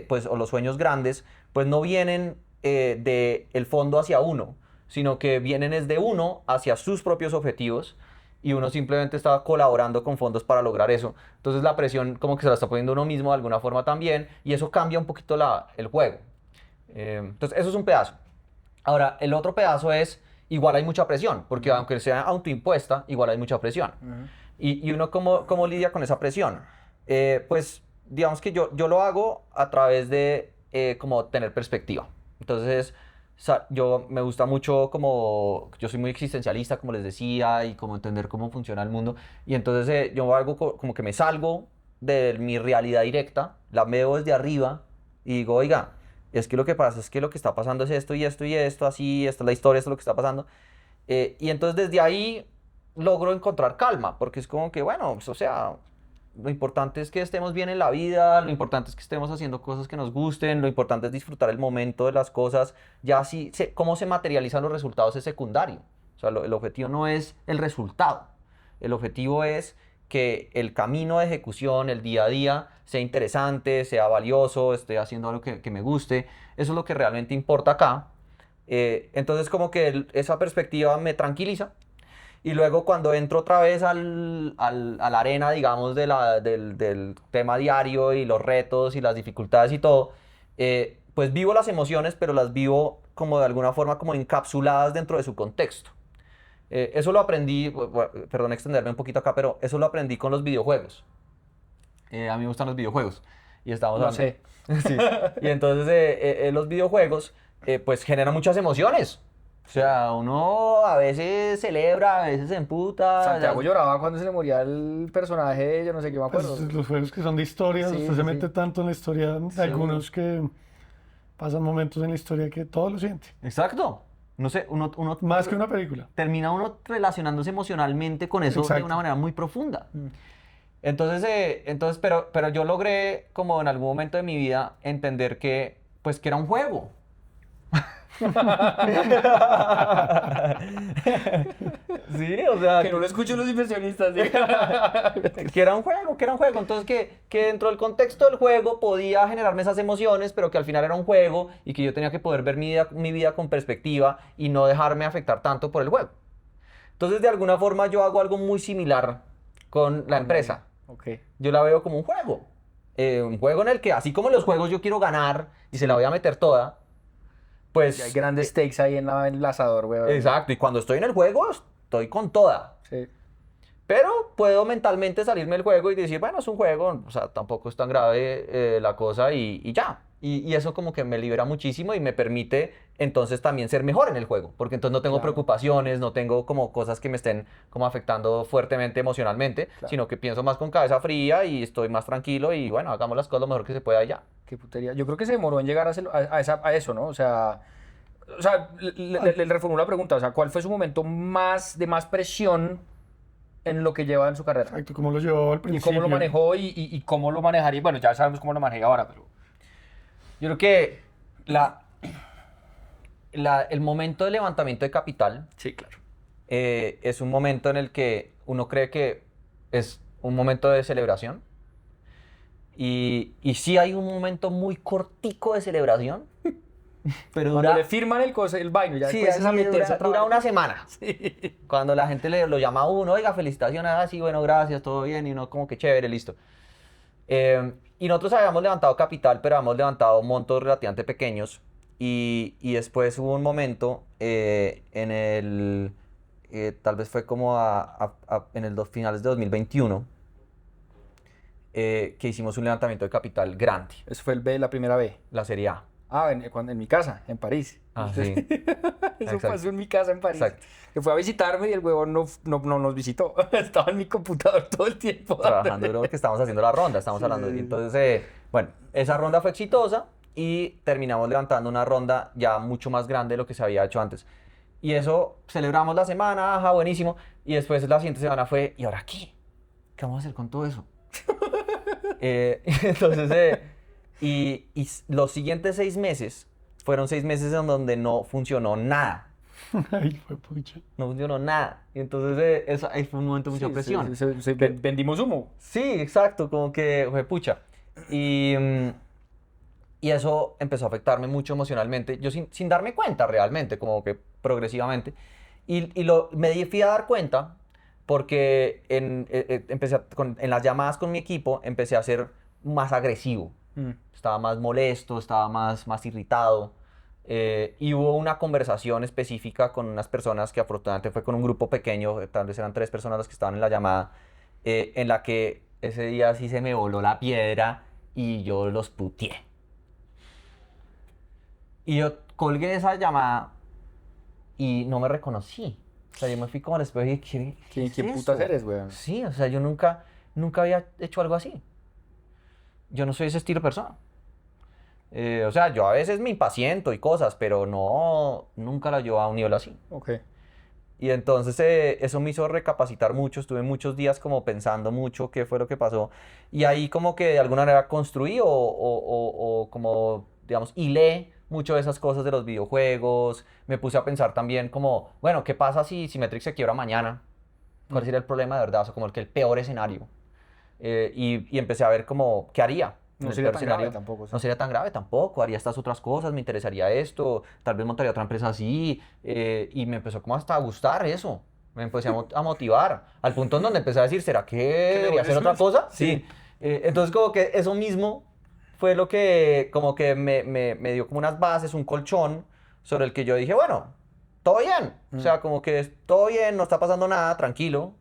pues, o los sueños grandes, pues no vienen de el fondo hacia uno, sino que vienen es de uno hacia sus propios objetivos y uno simplemente está colaborando con fondos para lograr eso. Entonces la presión como que se la está poniendo uno mismo de alguna forma también y eso cambia un poquito el juego. Entonces eso es un pedazo. Ahora, el otro pedazo es, igual hay mucha presión, porque aunque sea autoimpuesta, igual hay mucha presión. Y uno cómo lidia con esa presión. Pues digamos que yo lo hago a través de como tener perspectiva. Entonces, yo me gusta mucho como, yo soy muy existencialista, como les decía, y como entender cómo funciona el mundo. Y entonces yo hago como que me salgo de mi realidad directa, la veo desde arriba y digo, oiga, es que lo que pasa es que lo que está pasando es esto y esto y esto, así, esta es la historia, esto es lo que está pasando. Y entonces desde ahí logro encontrar calma, porque es como que, bueno, pues, o sea, lo importante es que estemos bien en la vida, lo importante es que estemos haciendo cosas que nos gusten, lo importante es disfrutar el momento de las cosas, ya así, cómo se materializan los resultados es secundario. O sea, el objetivo no es el resultado, el objetivo es que el camino de ejecución, el día a día, sea interesante, sea valioso, esté haciendo algo que me guste. Eso es lo que realmente importa acá. Entonces como que esa perspectiva me tranquiliza. Y luego cuando entro otra vez a la arena, digamos, del tema diario y los retos y las dificultades y todo, pues vivo las emociones, pero las vivo como de alguna forma como encapsuladas dentro de su contexto. Eso lo aprendí, perdón extenderme un poquito acá, pero eso lo aprendí con los videojuegos. A mí me gustan los videojuegos. Y estamos No hablando- sé. Sí. Y entonces los videojuegos pues generan muchas emociones. O sea, uno a veces celebra, a veces se emputa. Santiago lloraba cuando se le moría el personaje, yo no sé qué me acuerdo. Pues, los juegos que son de historia, Sí, usted sí, se sí. mete tanto en la historia, de algunos que pasan momentos en la historia que todo lo siente. Exacto. No sé, uno Más que una película. termina uno relacionándose emocionalmente con eso de Exacto. una manera muy profunda. Entonces pero yo logré como en algún momento de mi vida entender que pues que era un juego. Sí, o sea, Que no lo escuchen los inversionistas. ¿Sí? que era un juego, entonces que dentro del contexto del juego podía generarme esas emociones, pero que al final era un juego y que yo tenía que poder ver mi vida con perspectiva y no dejarme afectar tanto por el juego. Entonces de alguna forma yo hago algo muy similar con la empresa. Ok. Yo la veo como un juego en el que así como en los juegos yo quiero ganar y se la voy a meter toda, pues... Y hay grandes stakes ahí en el asador, güey. Exacto, y cuando estoy en el juego estoy con toda. Sí. Pero puedo mentalmente salirme del juego y decir, bueno, es un juego, o sea, tampoco es tan grave la cosa y ya. Y eso como que me libera muchísimo y me permite entonces también ser mejor en el juego, porque entonces no tengo Claro. preocupaciones, no tengo como cosas que me estén como afectando fuertemente emocionalmente, Claro. sino que pienso más con cabeza fría y estoy más tranquilo y bueno, hagamos las cosas lo mejor que se pueda y ya. Qué putería. Yo creo que se demoró en llegar a eso, ¿no? O sea, le reformulo la pregunta. O sea, ¿cuál fue su momento de más presión en lo que lleva en su carrera? Exacto, como lo llevó al Y principio. cómo lo manejó y cómo lo manejaría. Bueno, ya sabemos cómo lo maneja ahora, pero... Yo creo que el momento de levantamiento de capital Sí, claro. es un momento en el que uno cree que es un momento de celebración. Y sí hay un momento muy cortico de celebración, pero Cuando dura, le firman el vaino, ya sí, después es a así meterse a dura trabajar. una semana. Sí. Cuando la gente lo llama a uno, oiga, felicitaciones, así, bueno, gracias, todo bien, y uno como que chévere, listo. Y nosotros habíamos levantado capital, pero habíamos levantado montos relativamente pequeños. Y después hubo un momento tal vez fue como en los finales de 2021, que hicimos un levantamiento de capital grande, Eso fue la primera vez. la Serie A. Ah, en mi casa, en París. Ah, sí. Eso Exacto. pasó en mi casa en París. Exacto. Que fue a visitarme y el huevón no nos visitó. Estaba en mi computador todo el tiempo. Trabajando duro porque estábamos haciendo la ronda, estamos Sí, hablando. sí, Y sí. entonces, bueno, esa ronda fue exitosa y terminamos levantando una ronda ya mucho más grande de lo que se había hecho antes. Y eso, celebramos la semana, ajá, buenísimo. Y después la siguiente semana fue, ¿y ahora qué? ¿Qué vamos a hacer con todo eso? Entonces, los siguientes 6 meses fueron 6 meses en donde no funcionó nada. Ay, fue pucha. No funcionó nada. Y entonces ahí fue un momento de mucha presión. Vendimos humo. Sí, exacto, como que fue pucha. Y Y eso empezó a afectarme mucho emocionalmente, yo sin darme cuenta realmente, como que progresivamente. Me fui a dar cuenta porque en las llamadas con mi equipo empecé a ser más agresivo. Estaba más molesto, estaba más irritado. Y hubo una conversación específica con unas personas que afortunadamente fue con un grupo pequeño, tal vez eran 3 personas las que estaban en la llamada, en la que ese día sí se me voló la piedra y yo los puteé. Y yo colgué esa llamada y no me reconocí. O sea, yo me fui como al espejo y dije, ¿qué es ¿Quién putas esto? eres, weón? Sí, o sea, yo nunca había hecho algo así. Yo no soy ese estilo de persona. O sea, yo a veces me impaciento y cosas, pero no, nunca la llevo a un nivel así. Ok. Y entonces eso me hizo recapacitar mucho, estuve muchos días como pensando mucho qué fue lo que pasó. Y ahí como que de alguna manera construí o como, digamos, hilé mucho de esas cosas de los videojuegos. Me puse a pensar también como, bueno, ¿qué pasa si Symmetric se quiebra mañana? ¿Cuál sería el problema de verdad? O sea, como el peor escenario. Y empecé a ver como, ¿qué haría? En No el sería peor tan grave escenario. tampoco, sí. No sería tan grave tampoco, haría estas otras cosas, me interesaría esto, tal vez montaría otra empresa así, y me empezó como hasta a gustar eso, me empecé a motivar, al punto en donde empecé a decir, ¿será que debería hacer otra cosa? Sí. Entonces como que eso mismo fue lo que como que me dio como unas bases, un colchón sobre el que yo dije, bueno, todo bien, o sea, como que todo bien, no está pasando nada, tranquilo,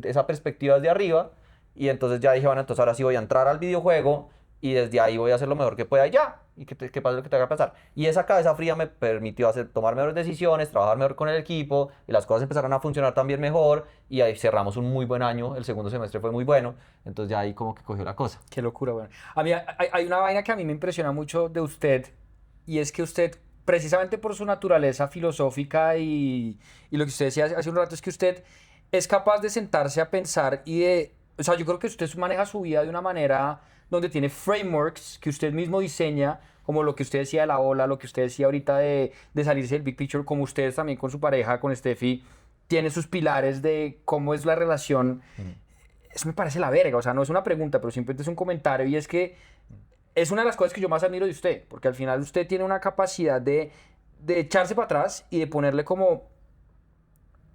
esa perspectiva es de arriba. Y entonces ya dije, bueno, entonces ahora sí voy a entrar al videojuego y desde ahí voy a hacer lo mejor que pueda y ya. Y que pase lo que tenga que pasar. Y esa cabeza fría me permitió tomar mejores decisiones, trabajar mejor con el equipo y las cosas empezaron a funcionar también mejor. Y ahí cerramos un muy buen año. El segundo semestre fue muy bueno. Entonces ya ahí como que cogió la cosa. Qué locura, weón. A mí hay una vaina que a mí me impresiona mucho de usted y es que usted, precisamente por su naturaleza filosófica y lo que usted decía hace un rato, es que usted es capaz de sentarse a pensar y de... O sea, yo creo que usted maneja su vida de una manera donde tiene frameworks que usted mismo diseña, como lo que usted decía de la ola, lo que usted decía ahorita de salirse del big picture, como ustedes también con su pareja, con Steffi, tiene sus pilares de cómo es la relación. Eso me parece la verga, o sea, no es una pregunta, pero simplemente es un comentario y es que es una de las cosas que yo más admiro de usted, porque al final usted tiene una capacidad de echarse para atrás y de ponerle como,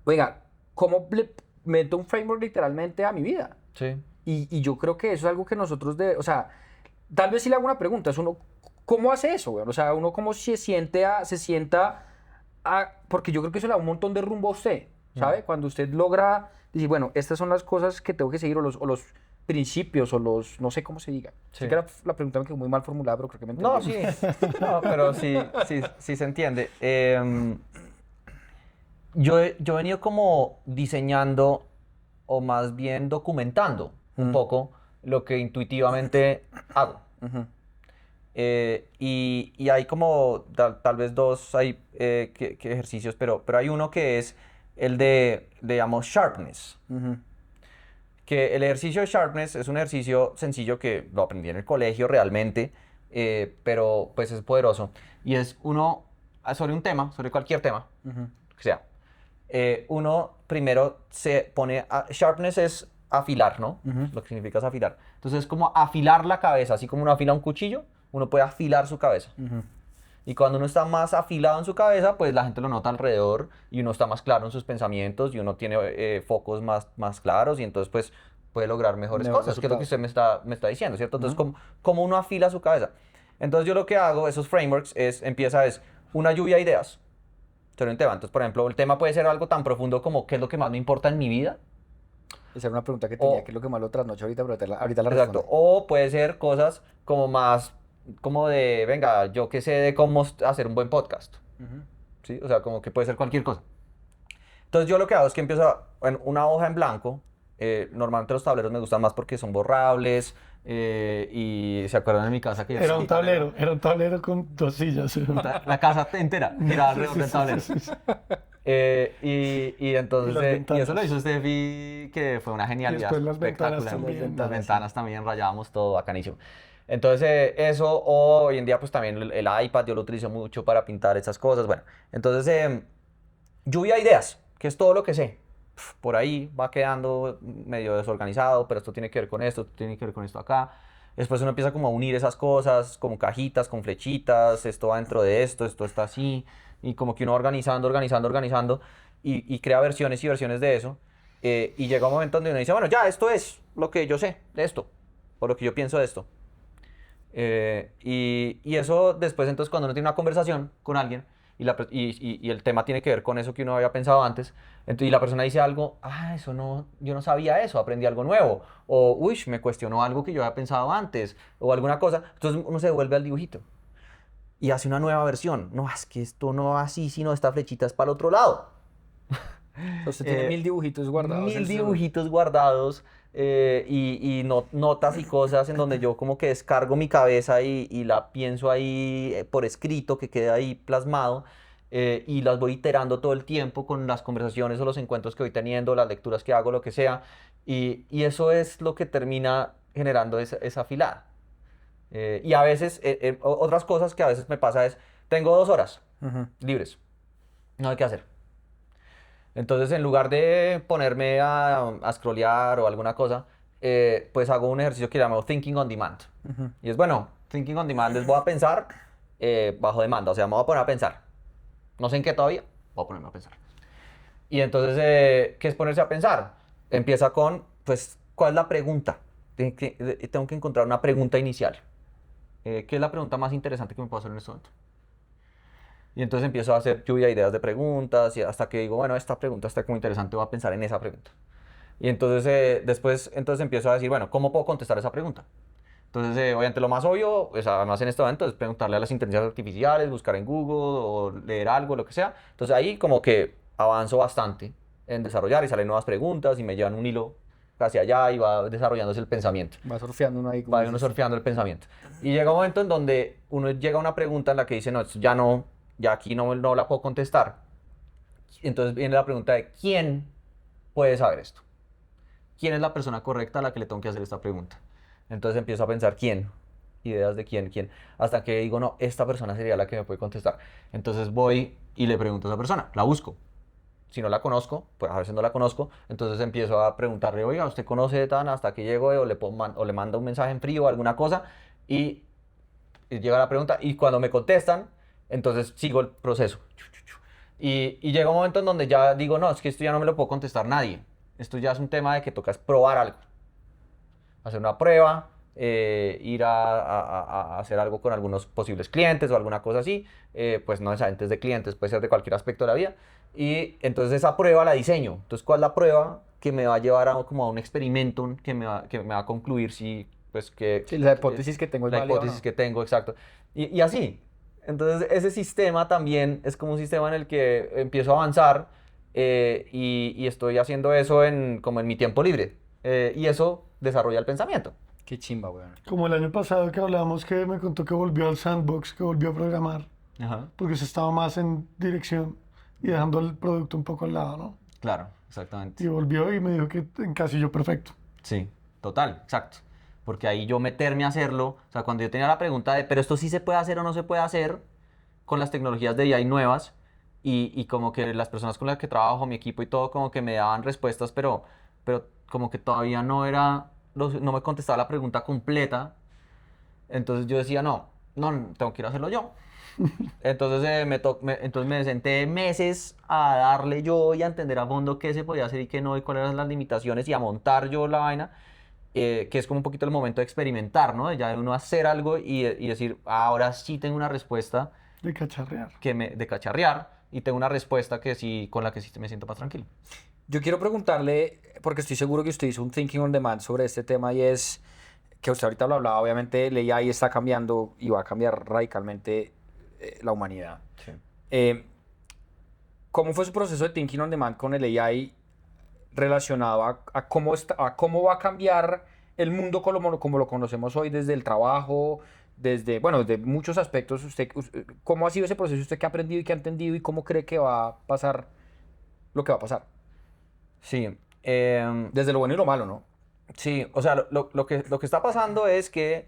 oiga, ¿cómo le meto un framework literalmente a mi vida? Sí. Y yo creo que eso es algo que nosotros o sea, tal vez si le hago una pregunta, es uno, ¿cómo hace eso, güey? O sea, uno cómo se sienta porque yo creo que eso le da un montón de rumbo a usted, ¿sabe? Cuando usted logra decir, bueno, estas son las cosas que tengo que seguir, o los principios, o los, no sé cómo se diga. Sí. Sé que la pregunta me quedó muy mal formulada, pero creo que me No, entendí. sí. No, pero sí se entiende. Yo he venido como diseñando o más bien documentando un poco lo que intuitivamente hago. Y hay como tal vez dos hay, que ejercicios, pero hay uno que es el de digamos, sharpness. Que el ejercicio de sharpness es un ejercicio sencillo que lo aprendí en el colegio realmente, pero pues es poderoso. Y es uno, sobre un tema, sobre cualquier tema, que sea. Uno primero se pone, sharpness es afilar, ¿no? Lo que significa es afilar. Entonces es como afilar la cabeza, así como uno afila un cuchillo, uno puede afilar su cabeza. Y cuando uno está más afilado en su cabeza, pues la gente lo nota alrededor y uno está más claro en sus pensamientos y uno tiene focos más claros y entonces pues puede lograr mejores cosas, que es lo que usted me está diciendo, ¿cierto? Entonces, ¿cómo uno afila su cabeza? Entonces yo lo que hago, esos frameworks, es una lluvia de ideas sobre un tema. Entonces, por ejemplo, el tema puede ser algo tan profundo como ¿qué es lo que más me importa en mi vida? Esa era una pregunta que tenía, que es lo que más lo trasnoché ahorita, pero ahorita la respondo. Exacto. O puede ser cosas como más, como de, venga, yo que sé de cómo hacer un buen podcast. ¿Sí? O sea, como que puede ser cualquier cosa. Entonces yo lo que hago es que empiezo en una hoja en blanco. Normalmente los tableros me gustan más porque son borrables. Y se acuerdan en mi casa que... Era un tablero con 2 sillas. La casa entera giraba alrededor del tablero. Y entonces, y eso lo hizo Steffi, que fue una genialidad. Y después las ventanas espectacular. también. Las ventanas también rayábamos todo bacanísimo. Entonces, eso, o hoy en día, pues también el iPad, yo lo utilizo mucho para pintar esas cosas. Bueno, entonces, lluvia de ideas, que es todo lo que sé. Por ahí va quedando medio desorganizado, pero esto tiene que ver con esto tiene que ver con esto acá. Después uno empieza como a unir esas cosas, como cajitas, con flechitas, esto va dentro de esto está así, y como que uno va organizando, y crea versiones y versiones de eso. Y llega un momento donde uno dice, bueno, ya, esto es lo que yo sé de esto, o lo que yo pienso de esto. Y eso después, entonces, cuando uno tiene una conversación con alguien y el tema tiene que ver con eso que uno había pensado antes, entonces, y la persona dice algo, eso no, yo no sabía eso, aprendí algo nuevo, o uy, me cuestionó algo que yo había pensado antes, o alguna cosa, entonces uno se devuelve al dibujito y hace una nueva versión. No, es que esto no va así, sino esta flechita es para el otro lado. Usted tiene 1000 dibujitos guardados. Mil dibujitos guardados y notas y cosas en donde yo como que descargo mi cabeza y la pienso ahí por escrito, que quede ahí plasmado, y las voy iterando todo el tiempo con las conversaciones o los encuentros que voy teniendo, las lecturas que hago, lo que sea, y eso es lo que termina generando esa afilada. Y a veces, otras cosas que a veces me pasa es, tengo 2 horas libres, no hay qué hacer. Entonces, en lugar de ponerme a scrollear o alguna cosa, pues hago un ejercicio que llamo Thinking on Demand. Y es bueno, Thinking on Demand es voy a pensar bajo demanda, o sea, me voy a poner a pensar. No sé en qué todavía, voy a ponerme a pensar. Y entonces, ¿qué es ponerse a pensar? Empieza con, pues, ¿cuál es la pregunta? Tengo que encontrar una pregunta inicial. ¿Qué es la pregunta más interesante que me puedo hacer en este momento? Y entonces empiezo a hacer lluvia de ideas de preguntas y hasta que digo, bueno, esta pregunta está como interesante, voy a pensar en esa pregunta. Y entonces después empiezo a decir, bueno, ¿cómo puedo contestar esa pregunta? Entonces, obviamente lo más obvio, pues además en este momento, es preguntarle a las inteligencias artificiales, buscar en Google o leer algo, lo que sea. Entonces ahí como que avanzo bastante en desarrollar y salen nuevas preguntas y me llevan un hilo hacia allá y va desarrollándose el pensamiento. Va surfeando uno ahí. como Va uno dices. surfeando el pensamiento. Y llega un momento en donde uno llega a una pregunta en la que dice, no, esto ya no, ya aquí no la puedo contestar. Entonces viene la pregunta de ¿quién puede saber esto? ¿Quién es la persona correcta a la que le tengo que hacer esta pregunta? Entonces empiezo a pensar quién, ideas de quién, hasta que digo, no, esta persona sería la que me puede contestar. Entonces voy y le pregunto a esa persona, la busco. Si no la conozco, pues a veces no la conozco, entonces empiezo a preguntarle, oiga, ¿usted conoce de tan hasta que llego o le mando un mensaje en frío o alguna cosa? Y llega la pregunta y cuando me contestan, entonces sigo el proceso. Y llega un momento en donde ya digo, no, es que esto ya no me lo puedo contestar nadie. Esto ya es un tema de que tocas probar algo. Hacer una prueba, ir a hacer algo con algunos posibles clientes o alguna cosa así. Pues no necesariamente es de clientes, puede ser de cualquier aspecto de la vida. Y entonces esa prueba la diseño. Entonces, ¿cuál es la prueba que me va a llevar como a un experimento que me va a concluir si, pues, que... Sí, la hipótesis que tengo es La válida o hipótesis no. que tengo, exacto. Y así. Entonces, ese sistema también es como un sistema en el que empiezo a avanzar y estoy haciendo eso como en mi tiempo libre. Y eso desarrolla el pensamiento. Qué chimba, weón. Como el año pasado que hablábamos que me contó que volvió al sandbox, que volvió a programar, Ajá. porque se estaba más en dirección y dejando el producto un poco al lado, ¿no? Claro, exactamente. Y volvió y me dijo que encasilló perfecto. Sí, total, exacto. Porque ahí yo meterme a hacerlo, o sea, cuando yo tenía la pregunta de, pero esto sí se puede hacer o no se puede hacer con las tecnologías de AI nuevas y como que las personas con las que trabajo, mi equipo y todo, como que me daban respuestas, pero como que todavía no me contestaba la pregunta completa. Entonces yo decía, no, tengo que ir a hacerlo yo. Entonces, entonces me senté meses a darle yo y a entender a fondo qué se podía hacer y qué no, y cuáles eran las limitaciones y a montar yo la vaina, que es como un poquito el momento de experimentar, ¿no? De ya de uno hacer algo y decir, ahora sí tengo una respuesta De cacharrear. de cacharrear y tengo una respuesta que sí, con la que sí me siento más tranquilo. Yo quiero preguntarle, porque estoy seguro que usted hizo un Thinking on Demand sobre este tema y es que usted ahorita lo hablaba, obviamente el AI está cambiando y va a cambiar radicalmente la humanidad. Sí. ¿Cómo fue su proceso de Thinking on Demand con el AI relacionado a cómo va a cambiar el mundo como lo conocemos hoy desde el trabajo, desde muchos aspectos? ¿Cómo ha sido ese proceso? ¿Usted qué ha aprendido y qué ha entendido y cómo cree que va a pasar lo que va a pasar? Sí. Desde lo bueno y lo malo, ¿no? Sí, o sea, lo que está pasando es que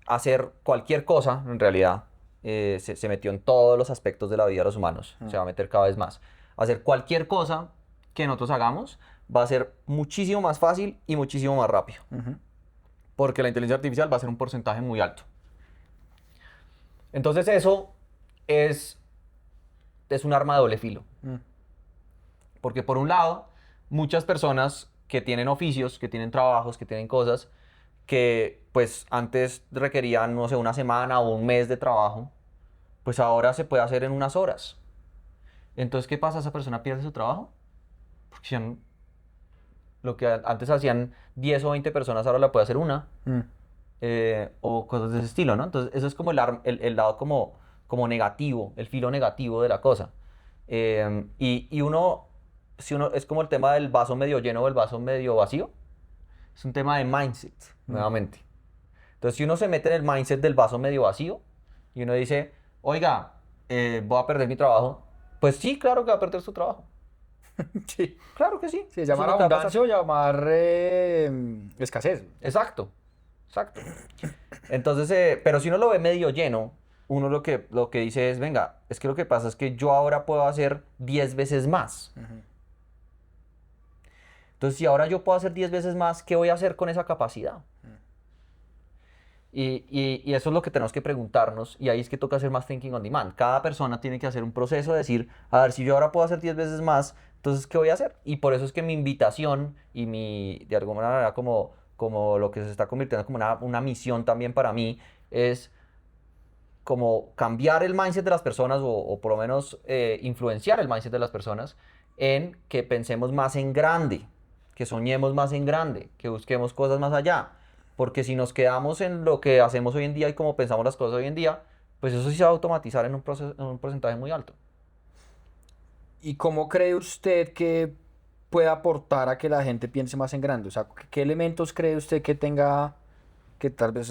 hacer cualquier cosa, en realidad, se metió en todos los aspectos de la vida de los humanos, se va a meter cada vez más. Hacer cualquier cosa que nosotros hagamos va a ser muchísimo más fácil y muchísimo más rápido. porque la inteligencia artificial va a ser un porcentaje muy alto. Entonces eso es un arma de doble filo. Porque por un lado, muchas personas que tienen oficios, que tienen trabajos, que tienen cosas que pues antes requerían, no sé, una semana o un mes de trabajo, pues ahora se puede hacer en unas horas. Entonces, ¿qué pasa? ¿Esa persona pierde su trabajo? Porque ya lo que antes hacían 10 o 20 personas, ahora la puede hacer una. O cosas de ese estilo, ¿no? Entonces, eso es como el lado como negativo, el filo negativo de la cosa. Y uno, si uno, es como el tema del vaso medio lleno o el vaso medio vacío. Es un tema de mindset, nuevamente. Entonces, si uno se mete en el mindset del vaso medio vacío y uno dice, oiga, voy a perder mi trabajo, pues sí, claro que va a perder su trabajo. Sí. Claro que sí. Sí, Eso es llamar lo que va a pasar. abundancia o llamar escasez. Exacto, exacto. Entonces, pero si uno lo ve medio lleno, uno lo que dice es, venga, es que lo que pasa es que yo ahora puedo hacer 10 veces más. Entonces, si ahora yo puedo hacer 10 veces más, ¿qué voy a hacer con esa capacidad? Y eso es lo que tenemos que preguntarnos, y ahí es que toca hacer más thinking on demand. Cada persona tiene que hacer un proceso de decir, a ver, si yo ahora puedo hacer 10 veces más, entonces, ¿qué voy a hacer? Y por eso es que mi invitación y de alguna manera como lo que se está convirtiendo como una misión también para mí, es como cambiar el mindset de las personas o por lo menos influenciar el mindset de las personas en que pensemos más en grande, que soñemos más en grande, que busquemos cosas más allá. Porque si nos quedamos en lo que hacemos hoy en día y como pensamos las cosas hoy en día, pues eso sí se va a automatizar en un porcentaje muy alto. ¿Y cómo cree usted que puede aportar a que la gente piense más en grande? O sea, ¿qué elementos cree usted que tenga, que tal vez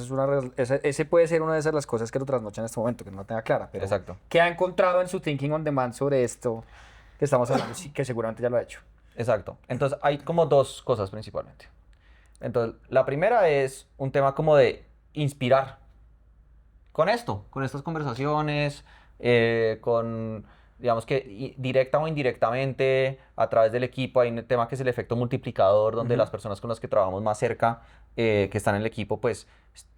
ese puede ser una de esas las cosas que lo trasnocha en este momento, que no la tenga clara, pero Exacto. ¿qué ha encontrado en su thinking on demand sobre esto que estamos hablando? Sí, que seguramente ya lo ha hecho. Exacto. Entonces hay como dos cosas principalmente. Entonces, la primera es un tema como de inspirar con esto, con estas conversaciones, con, digamos que directa o indirectamente, a través del equipo. Hay un tema que es el efecto multiplicador, donde las personas con las que trabajamos más cerca, que están en el equipo, pues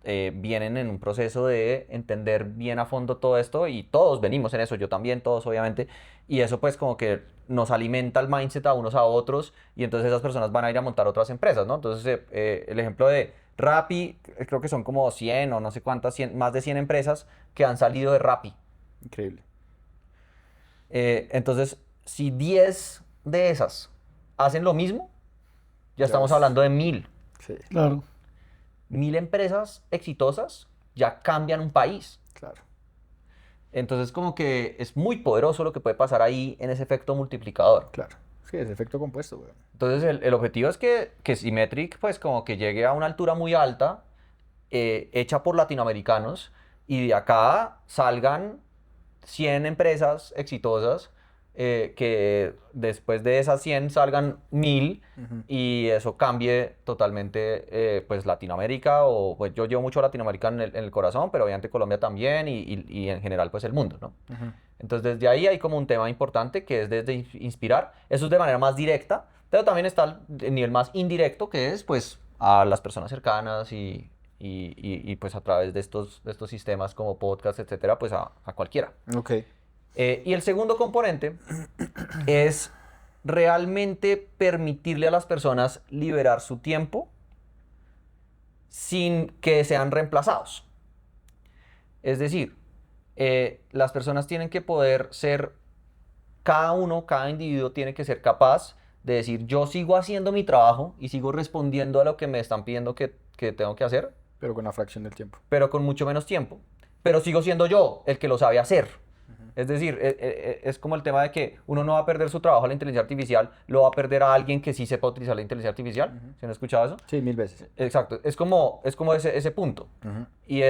vienen en un proceso de entender bien a fondo todo esto, y todos venimos en eso, yo también, todos obviamente, y eso pues como que nos alimenta el mindset a unos a otros, y entonces esas personas van a ir a montar otras empresas, ¿no? Entonces el ejemplo de Rappi, creo que son como 100 o no sé cuántas, más de 100 empresas que han salido de Rappi. Increíble. Entonces, si 10 de esas hacen lo mismo, ya estamos es- hablando de 1000. Sí, Claro. 1000 empresas exitosas ya cambian un país. claro. Entonces, como que es muy poderoso lo que puede pasar ahí en ese efecto multiplicador. Claro. Sí, es efecto compuesto, güey. Entonces, el objetivo es que Symmetric, pues, como que llegue a una altura muy alta, hecha por latinoamericanos, y de acá salgan 100 empresas exitosas, que después de esas 100 salgan 1000, y eso cambie totalmente pues Latinoamérica, o pues yo llevo mucho a Latinoamérica en el corazón, pero obviamente Colombia también, y en general pues el mundo, ¿no? Entonces desde ahí hay como un tema importante que es desde inspirar, eso es de manera más directa, pero también está el nivel más indirecto, que es pues a las personas cercanas y pues a través de estos sistemas como podcast, etcétera, pues a cualquiera. Ok. Y el segundo componente es realmente permitirle a las personas liberar su tiempo sin que sean reemplazados. Es decir, las personas tienen que poder ser, cada individuo tiene que ser capaz de decir, yo sigo haciendo mi trabajo y sigo respondiendo a lo que me están pidiendo que tengo que hacer, Pero con una fracción del tiempo. pero con mucho menos tiempo. Pero sigo siendo yo el que lo sabe hacer. Es decir, es como el tema de que uno no va a perder su trabajo a la inteligencia artificial, lo va a perder a alguien que sí sepa utilizar la inteligencia artificial. ¿Sí han escuchado eso? Sí, 1000 veces. Exacto, es como ese punto. Y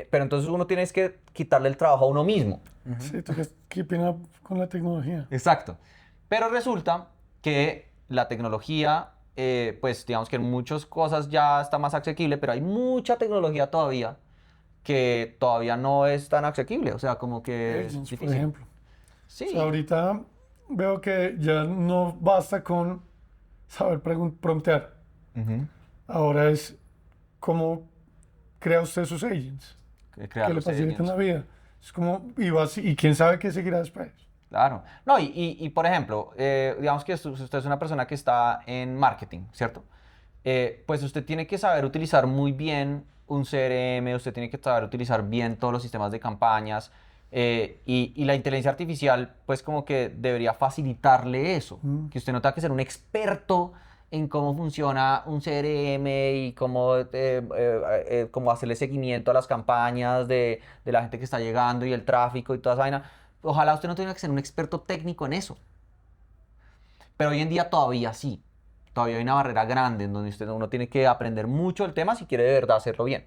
pero entonces uno tiene que quitarle el trabajo a uno mismo. Sí, tú que keeping up con la tecnología. Exacto. Pero resulta que la tecnología, pues digamos que en muchas cosas ya está más asequible, pero hay mucha tecnología todavía que todavía no es tan asequible. O sea, como que es Agents, por difícil. ejemplo. Sí. O sea, ahorita veo que ya no basta con saber promptear. Ujú. Ahora es ¿cómo crea usted sus agents? Crear Que le los facilitan agents. la vida. Es como, y quién sabe qué seguirá después. Claro. No, por ejemplo, digamos que usted es una persona que está en marketing, ¿cierto? Pues usted tiene que saber utilizar muy bien un CRM, usted tiene que saber utilizar bien todos los sistemas de campañas, y la inteligencia artificial, pues como que debería facilitarle eso, que usted no tenga que ser un experto en cómo funciona un CRM y cómo hacerle seguimiento a las campañas de la gente que está llegando y el tráfico y toda esa vaina. Ojalá usted no tenga que ser un experto técnico en eso. Pero hoy en día todavía sí. Todavía hay una barrera grande en donde uno tiene que aprender mucho el tema si quiere de verdad hacerlo bien.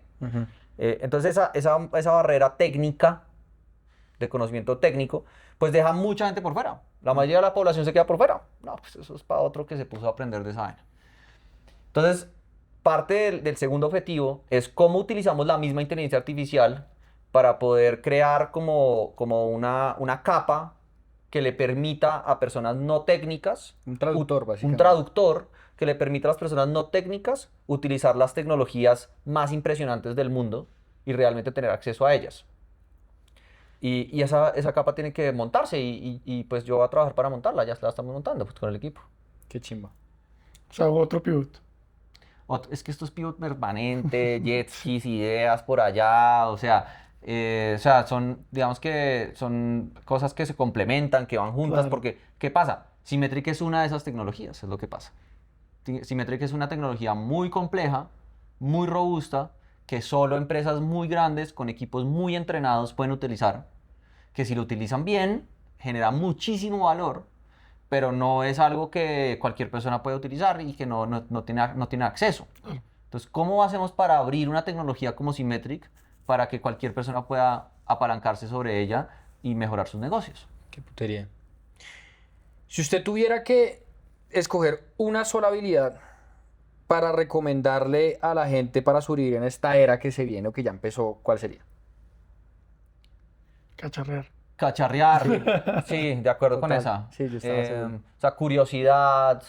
Entonces esa barrera técnica, de conocimiento técnico, pues deja mucha gente por fuera. La mayoría de la población se queda por fuera. No, pues eso es para otro que se puso a aprender de esa vaina. Entonces, parte del segundo objetivo es cómo utilizamos la misma inteligencia artificial para poder crear como una capa que le permita a personas no técnicas, Un traductor, un básicamente. traductor que le permita a las personas no técnicas utilizar las tecnologías más impresionantes del mundo y realmente tener acceso a ellas. Y esa capa tiene que montarse y pues yo voy a trabajar para montarla, ya la estamos montando pues, con el equipo. Qué chimba. O sea, hago otro pivot. Es que esto es pivot permanente, jet skis, ideas por allá, o sea, son, digamos que son cosas que se complementan, que van juntas, Claro. porque, ¿qué pasa? Symmetric es una de esas tecnologías, es lo que pasa. Symmetric es una tecnología muy compleja, muy robusta, que solo empresas muy grandes, con equipos muy entrenados, pueden utilizar, que si lo utilizan bien, genera muchísimo valor, pero no es algo que cualquier persona puede utilizar y que no tiene acceso. Entonces, ¿cómo hacemos para abrir una tecnología como Symmetric para que cualquier persona pueda apalancarse sobre ella y mejorar sus negocios? Qué putería. Si usted tuviera que escoger una sola habilidad para recomendarle a la gente para sobrevivir en esta era que se viene o que ya empezó, ¿cuál sería? Cacharrear. Cacharrear, sí, de acuerdo con Total. esa. Sí, yo estaba seguro. O sea, curiosidad,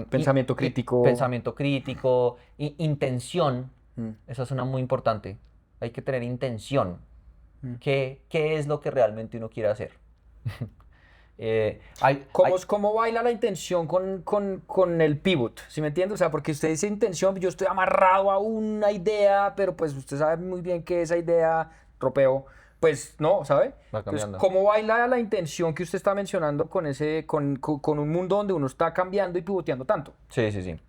Pensamiento crítico. pensamiento crítico, intención. Mm. Esa es una muy importante. Hay que tener intención. Mm. ¿Qué es lo que realmente uno quiere hacer? ¿Cómo baila la intención con el pivot? ¿Sí me entiende? O sea, porque usted dice intención, yo estoy amarrado a una idea, pero pues usted sabe muy bien que esa idea, tropeo, pues no, ¿sabe? Va Entonces, cambiando. ¿cómo baila la intención que usted está mencionando con un mundo donde uno está cambiando y pivoteando tanto? Sí, sí, sí.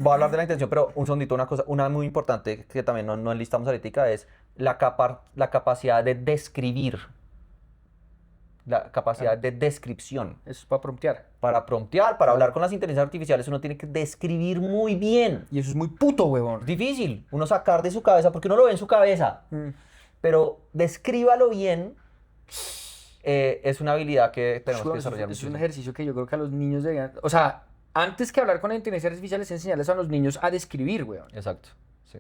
Voy a hablar de la intención, pero un segundito, una muy importante que también no enlistamos ahorita es la capacidad de describir, la capacidad de descripción. Eso es para promptear. Para promptear, para hablar con las inteligencias artificiales, uno tiene que describir muy bien. Y eso es muy puto, Es huevón. difícil, uno sacar de su cabeza, porque uno lo ve en su cabeza, Mm. pero descríbalo bien, es una habilidad que tenemos que Eso desarrollar es un muchísimo. ejercicio que yo creo que a los niños deberían... O sea, antes que hablar con la inteligencia artificial es enseñarles a los niños a describir, weón. Exacto, sí.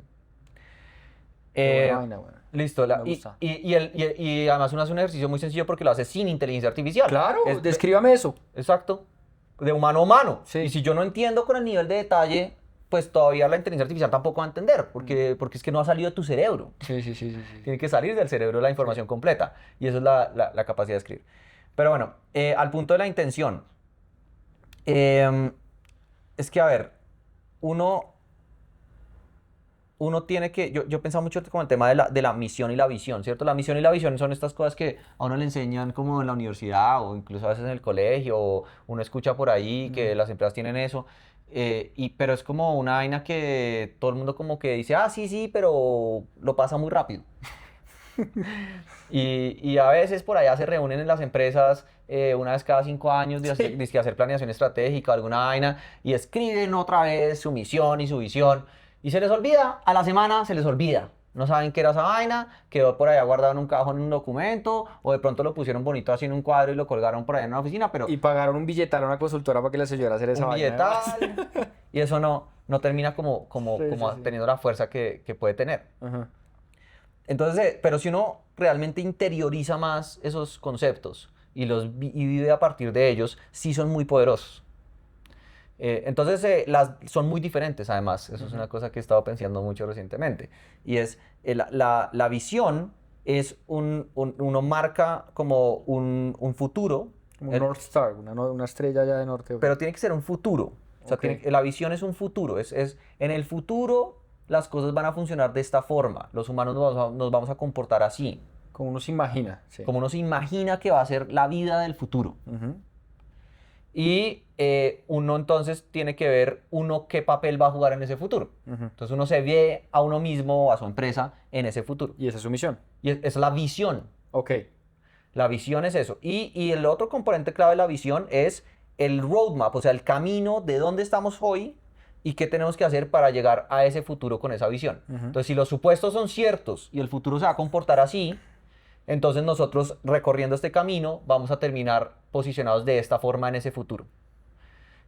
Qué buena vaina, weón. Listo, Me gusta. y además uno hace un ejercicio muy sencillo porque lo hace sin inteligencia artificial. Claro, Es- descríbame eso. Exacto, de humano a humano. Sí. Y si yo no entiendo con el nivel de detalle, pues todavía la inteligencia artificial tampoco va a entender, porque es que no ha salido de tu cerebro. Sí, sí, sí, sí. Tiene que salir del cerebro la información completa. Y eso es la capacidad de escribir. Pero bueno, al punto de la intención. Es que, a ver, uno tiene que... Yo he pensado mucho con el tema de la misión y la visión, ¿cierto? La misión y la visión son estas cosas que a uno le enseñan como en la universidad o incluso a veces en el colegio, o uno escucha por ahí que las empresas tienen eso. Pero es como una vaina que todo el mundo como que dice, ah, sí, sí, pero lo pasa muy rápido. Y a veces por allá se reúnen en las empresas una vez cada 5 años dizque hacer planeación estratégica o alguna vaina y escriben otra vez su misión y su visión y se les olvida, a la semana se les olvida. No saben qué era esa vaina, quedó por allá guardado en un cajón en un documento o de pronto lo pusieron bonito así en un cuadro y lo colgaron por allá en una oficina, pero Y pagaron un billetal a una consultora para que les ayudara a hacer esa un vaina. billetal y eso no termina como Sí, sí, sí. teniendo la fuerza que puede tener. Ajá. Entonces, pero si uno realmente interioriza más esos conceptos y vive a partir de ellos, sí son muy poderosos. Entonces, son muy diferentes además. Eso es una cosa que he estado pensando mucho recientemente. Y es, la visión es uno marca como un futuro. Como un North Star, una estrella allá de norte. Pero tiene que ser un futuro. O sea, Ok. la visión es un futuro. En el futuro las cosas van a funcionar de esta forma. Los humanos nos vamos a comportar así. Como uno se imagina, sí. Como uno se imagina que va a ser la vida del futuro. Ujú. Y uno entonces tiene que ver qué papel va a jugar en ese futuro. Ujú. Entonces uno se ve a uno mismo o a su empresa en ese futuro. Y esa es su misión. Y es la visión. Ok. La visión es eso. Y el otro componente clave de la visión es el roadmap, o sea, el camino de dónde estamos hoy y qué tenemos que hacer para llegar a ese futuro con esa visión. Ujú. Entonces, si los supuestos son ciertos y el futuro se va a comportar así, entonces nosotros recorriendo este camino vamos a terminar posicionados de esta forma en ese futuro.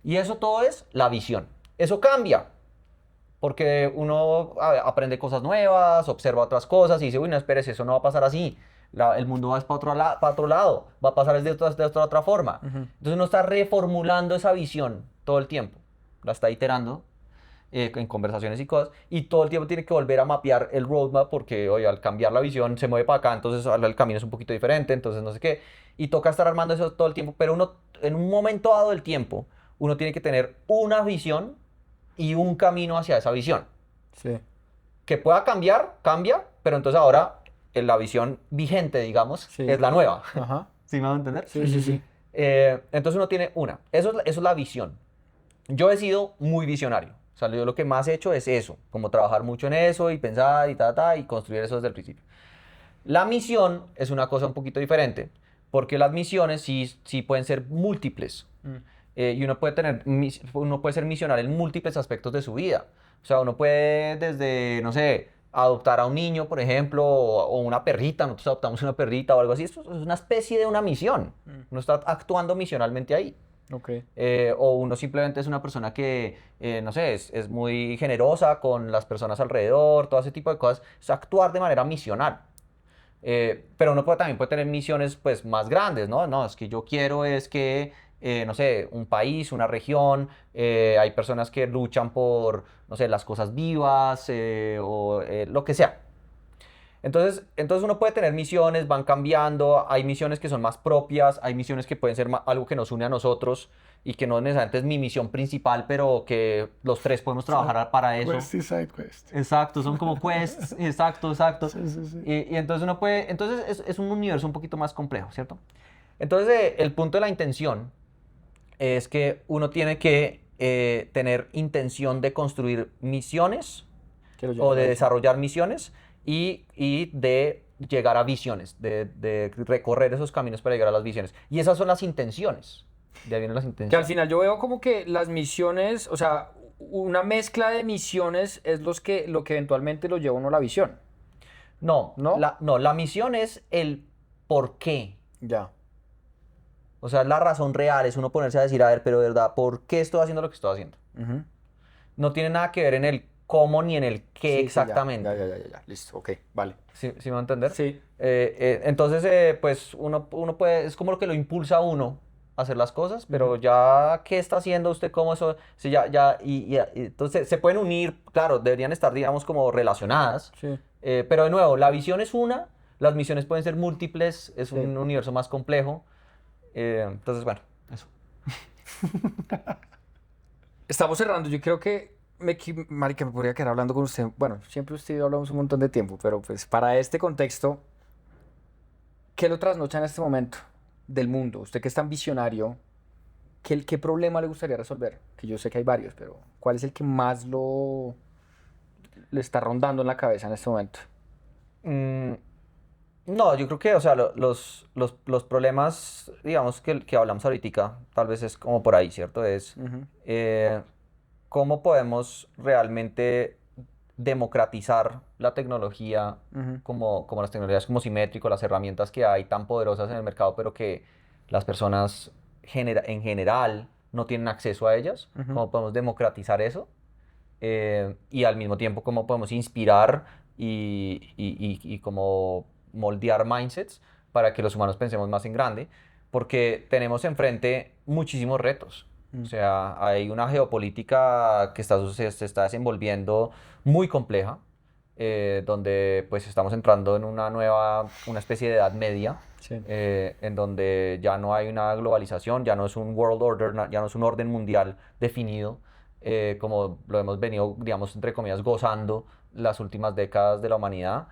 Y eso todo es la visión. Eso cambia, porque uno aprende cosas nuevas, observa otras cosas y dice, uy, no esperes, eso no va a pasar así. El mundo va para otro lado, va a pasar de otra forma. Ujú. Entonces uno está reformulando esa visión todo el tiempo, la está iterando en conversaciones y cosas, y todo el tiempo tiene que volver a mapear el roadmap porque, oye, al cambiar la visión se mueve para acá, entonces ahora el camino es un poquito diferente, entonces no sé qué, y toca estar armando eso todo el tiempo, pero uno, en un momento dado del tiempo, uno tiene que tener una visión y un camino hacia esa visión. Sí. Que pueda cambiar, cambia, pero entonces ahora la visión vigente, digamos, Sí. es la nueva. Ajá. ¿Sí me va a entender? Sí, sí, sí. Entonces uno tiene una. Eso es la visión. Yo he sido muy visionario. O sea, yo lo que más he hecho es eso, como trabajar mucho en eso y pensar y construir eso desde el principio. La misión es una cosa un poquito diferente, porque las misiones sí pueden ser múltiples. Mm. Y uno puede ser misionario en múltiples aspectos de su vida. O sea, uno puede desde, no sé, adoptar a un niño, por ejemplo, o una perrita. Nosotros adoptamos una perrita o algo así. Esto es una especie de una misión. Uno está actuando misionalmente ahí. Ok. O uno simplemente es una persona que, no sé, es muy generosa con las personas alrededor, todo ese tipo de cosas. Es actuar de manera misional. Pero uno también puede tener misiones pues, más grandes, ¿no? No, es que yo quiero es que, no sé, un país, una región, hay personas que luchan por, no sé, las cosas vivas o lo que sea. Entonces uno puede tener misiones, van cambiando, hay misiones que son más propias, hay misiones que pueden ser algo que nos une a nosotros y que no necesariamente es mi misión principal, pero que los tres podemos trabajar para eso. Quest y side quest. Exacto, son como quests, exacto. Sí, sí, sí. Y entonces uno puede, entonces es un universo un poquito más complejo, ¿cierto? Entonces el punto de la intención es que uno tiene que tener intención de construir misiones Que lo o llevan de a eso. desarrollar misiones y de llegar a visiones, de recorrer esos caminos para llegar a las visiones. Y esas son las intenciones. De ahí vienen las Que al intenciones. final yo veo como que las misiones, o sea, una mezcla de misiones es lo que eventualmente lo lleva a uno a la visión. No, ¿No? la misión es el por qué. Ya. O sea, la razón real es uno ponerse a decir, a ver, pero de verdad, ¿por qué estoy haciendo lo que estoy haciendo? Ujú. No tiene nada que ver en el cómo ni en el qué Sí, sí, ya, exactamente. ya. Listo, ok, vale. ¿Sí me va a entender? Sí. Entonces, pues uno puede, es como lo que lo impulsa a uno a hacer las cosas, pero ya, ¿qué está haciendo usted? ¿Cómo eso? Sí, y entonces se pueden unir, claro, deberían estar, digamos, como relacionadas, Sí. pero de nuevo, la visión es una, las misiones pueden ser múltiples, es Sí. un universo más complejo. Entonces, bueno, eso. Estamos cerrando. Yo creo que, marica, me podría quedar hablando con usted. Bueno, siempre usted y yo hablamos un montón de tiempo, pero pues para este contexto, ¿qué lo trasnocha en este momento del mundo? Usted que es tan visionario, ¿qué problema le gustaría resolver? Que yo sé que hay varios, pero ¿cuál es el que más le está rondando en la cabeza en este momento? Mm, no, yo creo que, o sea, los problemas, digamos, que hablamos ahorita, tal vez es como por ahí, ¿cierto? Es Ujú. cómo podemos realmente democratizar la tecnología Ujú. como las tecnologías como simétrico, las herramientas que hay tan poderosas en el mercado, pero que las personas en general no tienen acceso a ellas. Ujú. ¿Cómo podemos democratizar eso? Y al mismo tiempo cómo podemos inspirar y cómo moldear mindsets para que los humanos pensemos más en grande, porque tenemos enfrente muchísimos retos. O sea, hay una geopolítica que se está desenvolviendo muy compleja, donde pues estamos entrando en una especie de edad media, Sí. en donde ya no hay una globalización, ya no es un world order, ya no es un orden mundial definido, como lo hemos venido, digamos, entre comillas, gozando las últimas décadas de la humanidad,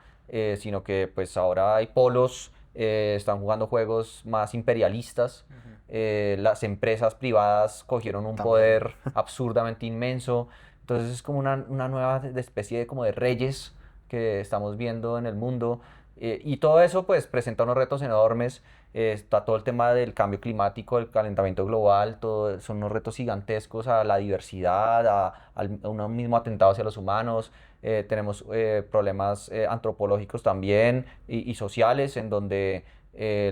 sino que pues ahora hay polos, están jugando juegos más imperialistas, las empresas privadas cogieron un También. poder absurdamente inmenso, entonces es como una nueva especie de, como de reyes que estamos viendo en el mundo. Y todo eso pues presenta unos retos enormes. Está todo el tema del cambio climático, el calentamiento global, son unos retos gigantescos a la diversidad, a un mismo atentado hacia los humanos. Tenemos problemas antropológicos también y sociales, en donde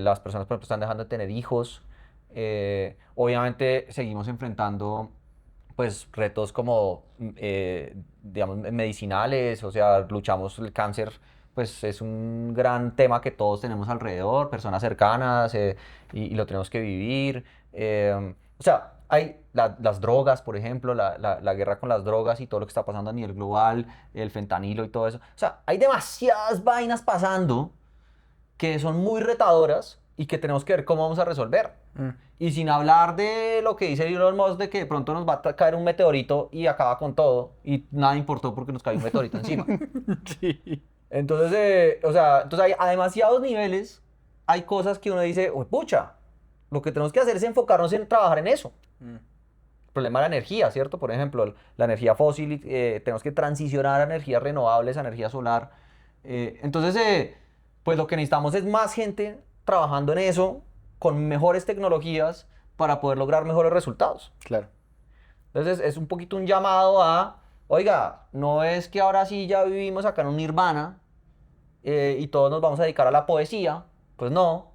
las personas, por ejemplo, están dejando de tener hijos. Obviamente seguimos enfrentando pues retos como, digamos, medicinales, o sea, luchamos el cáncer, pues es un gran tema que todos tenemos alrededor, personas cercanas, y lo tenemos que vivir. O sea, hay las drogas, por ejemplo, la guerra con las drogas y todo lo que está pasando a nivel global, el fentanilo y todo eso. O sea, hay demasiadas vainas pasando que son muy retadoras y que tenemos que ver cómo vamos a resolver. Y sin hablar de lo que dice Elon Musk de que de pronto nos va a caer un meteorito y acaba con todo y nada importó porque nos cayó un meteorito encima. Sí. Entonces, o sea, entonces hay a demasiados niveles, hay cosas que uno dice, "Uy, pucha, lo que tenemos que hacer es enfocarnos en trabajar en eso". El problema de la energía, ¿cierto? Por ejemplo, la energía fósil, tenemos que transicionar a energías renovables, a energía solar. Entonces, pues lo que necesitamos es más gente trabajando en eso, con mejores tecnologías, para poder lograr mejores resultados. Claro. Entonces, es un poquito un llamado a, oiga, no es que ahora sí ya vivimos acá en un nirvana y todos nos vamos a dedicar a la poesía. Pues no,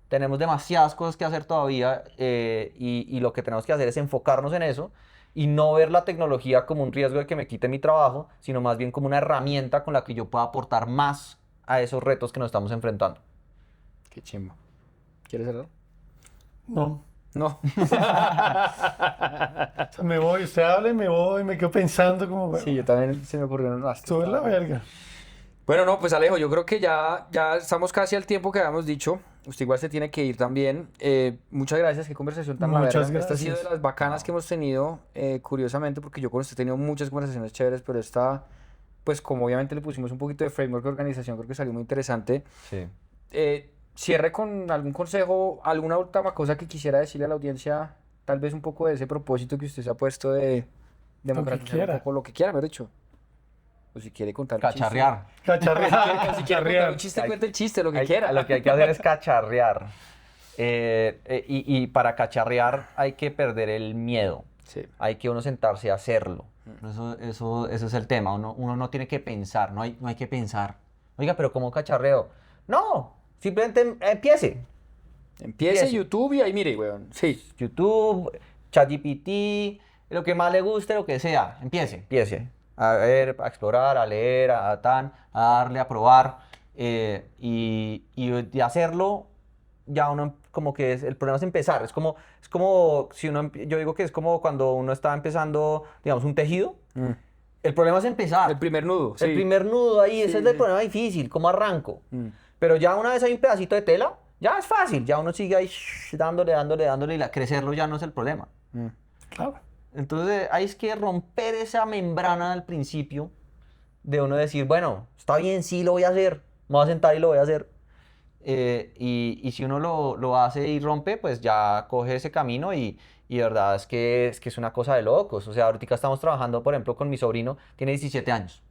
tenemos demasiadas cosas que hacer todavía, y lo que tenemos que hacer es enfocarnos en eso y no ver la tecnología como un riesgo de que me quite mi trabajo, sino más bien como una herramienta con la que yo pueda aportar más a esos retos que nos estamos enfrentando. Qué chimbo. ¿Quieres cerrar? No. No. O sea, me voy, usted habla y me voy, me quedo pensando como, bueno, Sí, yo también se me ocurrió un esto es la verga. Bueno, no, pues Alejo, yo creo que ya estamos casi al tiempo que habíamos dicho. Usted igual se tiene que ir también. Muchas gracias, qué conversación tan la Muchas verga. Esta ha sido de gracias. las bacanas que hemos tenido, curiosamente, porque yo con usted he tenido muchas conversaciones chéveres, pero esta, pues como obviamente le pusimos un poquito de framework de organización, creo que salió muy interesante. Sí. Cierre con algún consejo, alguna última cosa que quisiera decirle a la audiencia, tal vez un poco de ese propósito que usted se ha puesto de democratizar un quiera. poco lo que quiera, mejor dicho. O si quiere contar un chiste. Cacharrear. Cacharrear. Si quiere contar un chiste, cuente el chiste, lo que Hay- quiera. Lo que hay que hacer es cacharrear. Y para cacharrear hay que perder el miedo. Sí. Hay que uno sentarse a hacerlo. Eso es el tema. Uno no tiene que pensar, no hay que pensar. Oiga, pero ¿cómo cacharreo? No, simplemente empiece. Empiece Empiece. YouTube y ahí mire, weón. Sí. YouTube, ChatGPT, lo que más le guste, lo que sea. Empiece. A ver, a explorar, a leer, a darle, a probar. Y de hacerlo, ya uno como que el problema es empezar. Es como si yo digo que es como cuando uno está empezando, digamos, un tejido. El problema es empezar. El primer nudo. El sí. primer nudo ahí, ese es Sí. el problema difícil, ¿cómo arranco? Mm. Pero ya una vez hay un pedacito de tela, ya es fácil, ya uno sigue ahí dándole y crecerlo ya no es el problema. Mm. Claro. Entonces hay es que romper esa membrana al principio de uno decir, bueno, está bien, sí lo voy a hacer, me voy a sentar y lo voy a hacer. Y si uno lo hace y rompe, pues ya coge ese camino y de verdad es que es una cosa de locos. O sea, ahorita estamos trabajando, por ejemplo, con mi sobrino, tiene 17 años.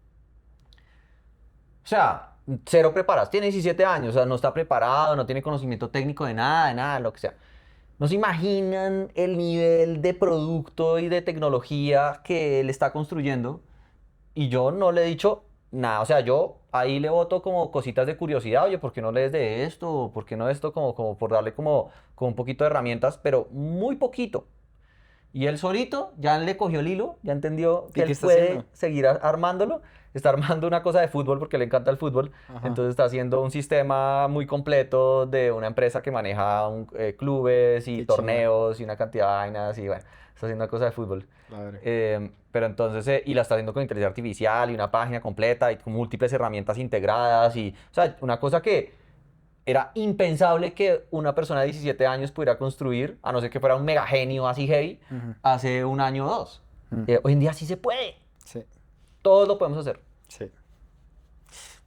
O sea, cero preparados, tiene 17 años, o sea, no está preparado, no tiene conocimiento técnico de nada, lo que sea. No se imaginan el nivel de producto y de tecnología que él está construyendo y yo no le he dicho nada, o sea, yo ahí le boto como cositas de curiosidad, oye, ¿por qué no lees de esto? ¿Por qué no esto? Como por darle como un poquito de herramientas, pero muy poquito. Y él solito ya le cogió el hilo, ya entendió ¿Y que qué él está puede haciendo? seguir armándolo está armando una cosa de fútbol porque le encanta el fútbol. Ajá. Entonces está haciendo un sistema muy completo de una empresa que maneja clubes y Qué torneos y una cantidad de vainas y bueno, está haciendo una cosa de fútbol. Pero entonces, y la está haciendo con inteligencia artificial y una página completa y con múltiples herramientas integradas y, o sea, una cosa que era impensable que una persona de 17 años pudiera construir, a no ser que fuera un mega genio así heavy, hace un año o dos. Hoy en día sí se puede. Sí, Todos lo podemos hacer. sí.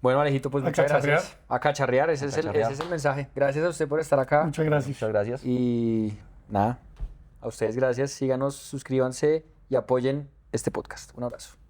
Bueno, Alejito, pues A muchas cacharrear. gracias. A cacharrear, ese es el mensaje. Gracias a usted por estar acá. Muchas gracias. Muchas gracias. Y nada, a ustedes gracias. Síganos, suscríbanse y apoyen este podcast. Un abrazo.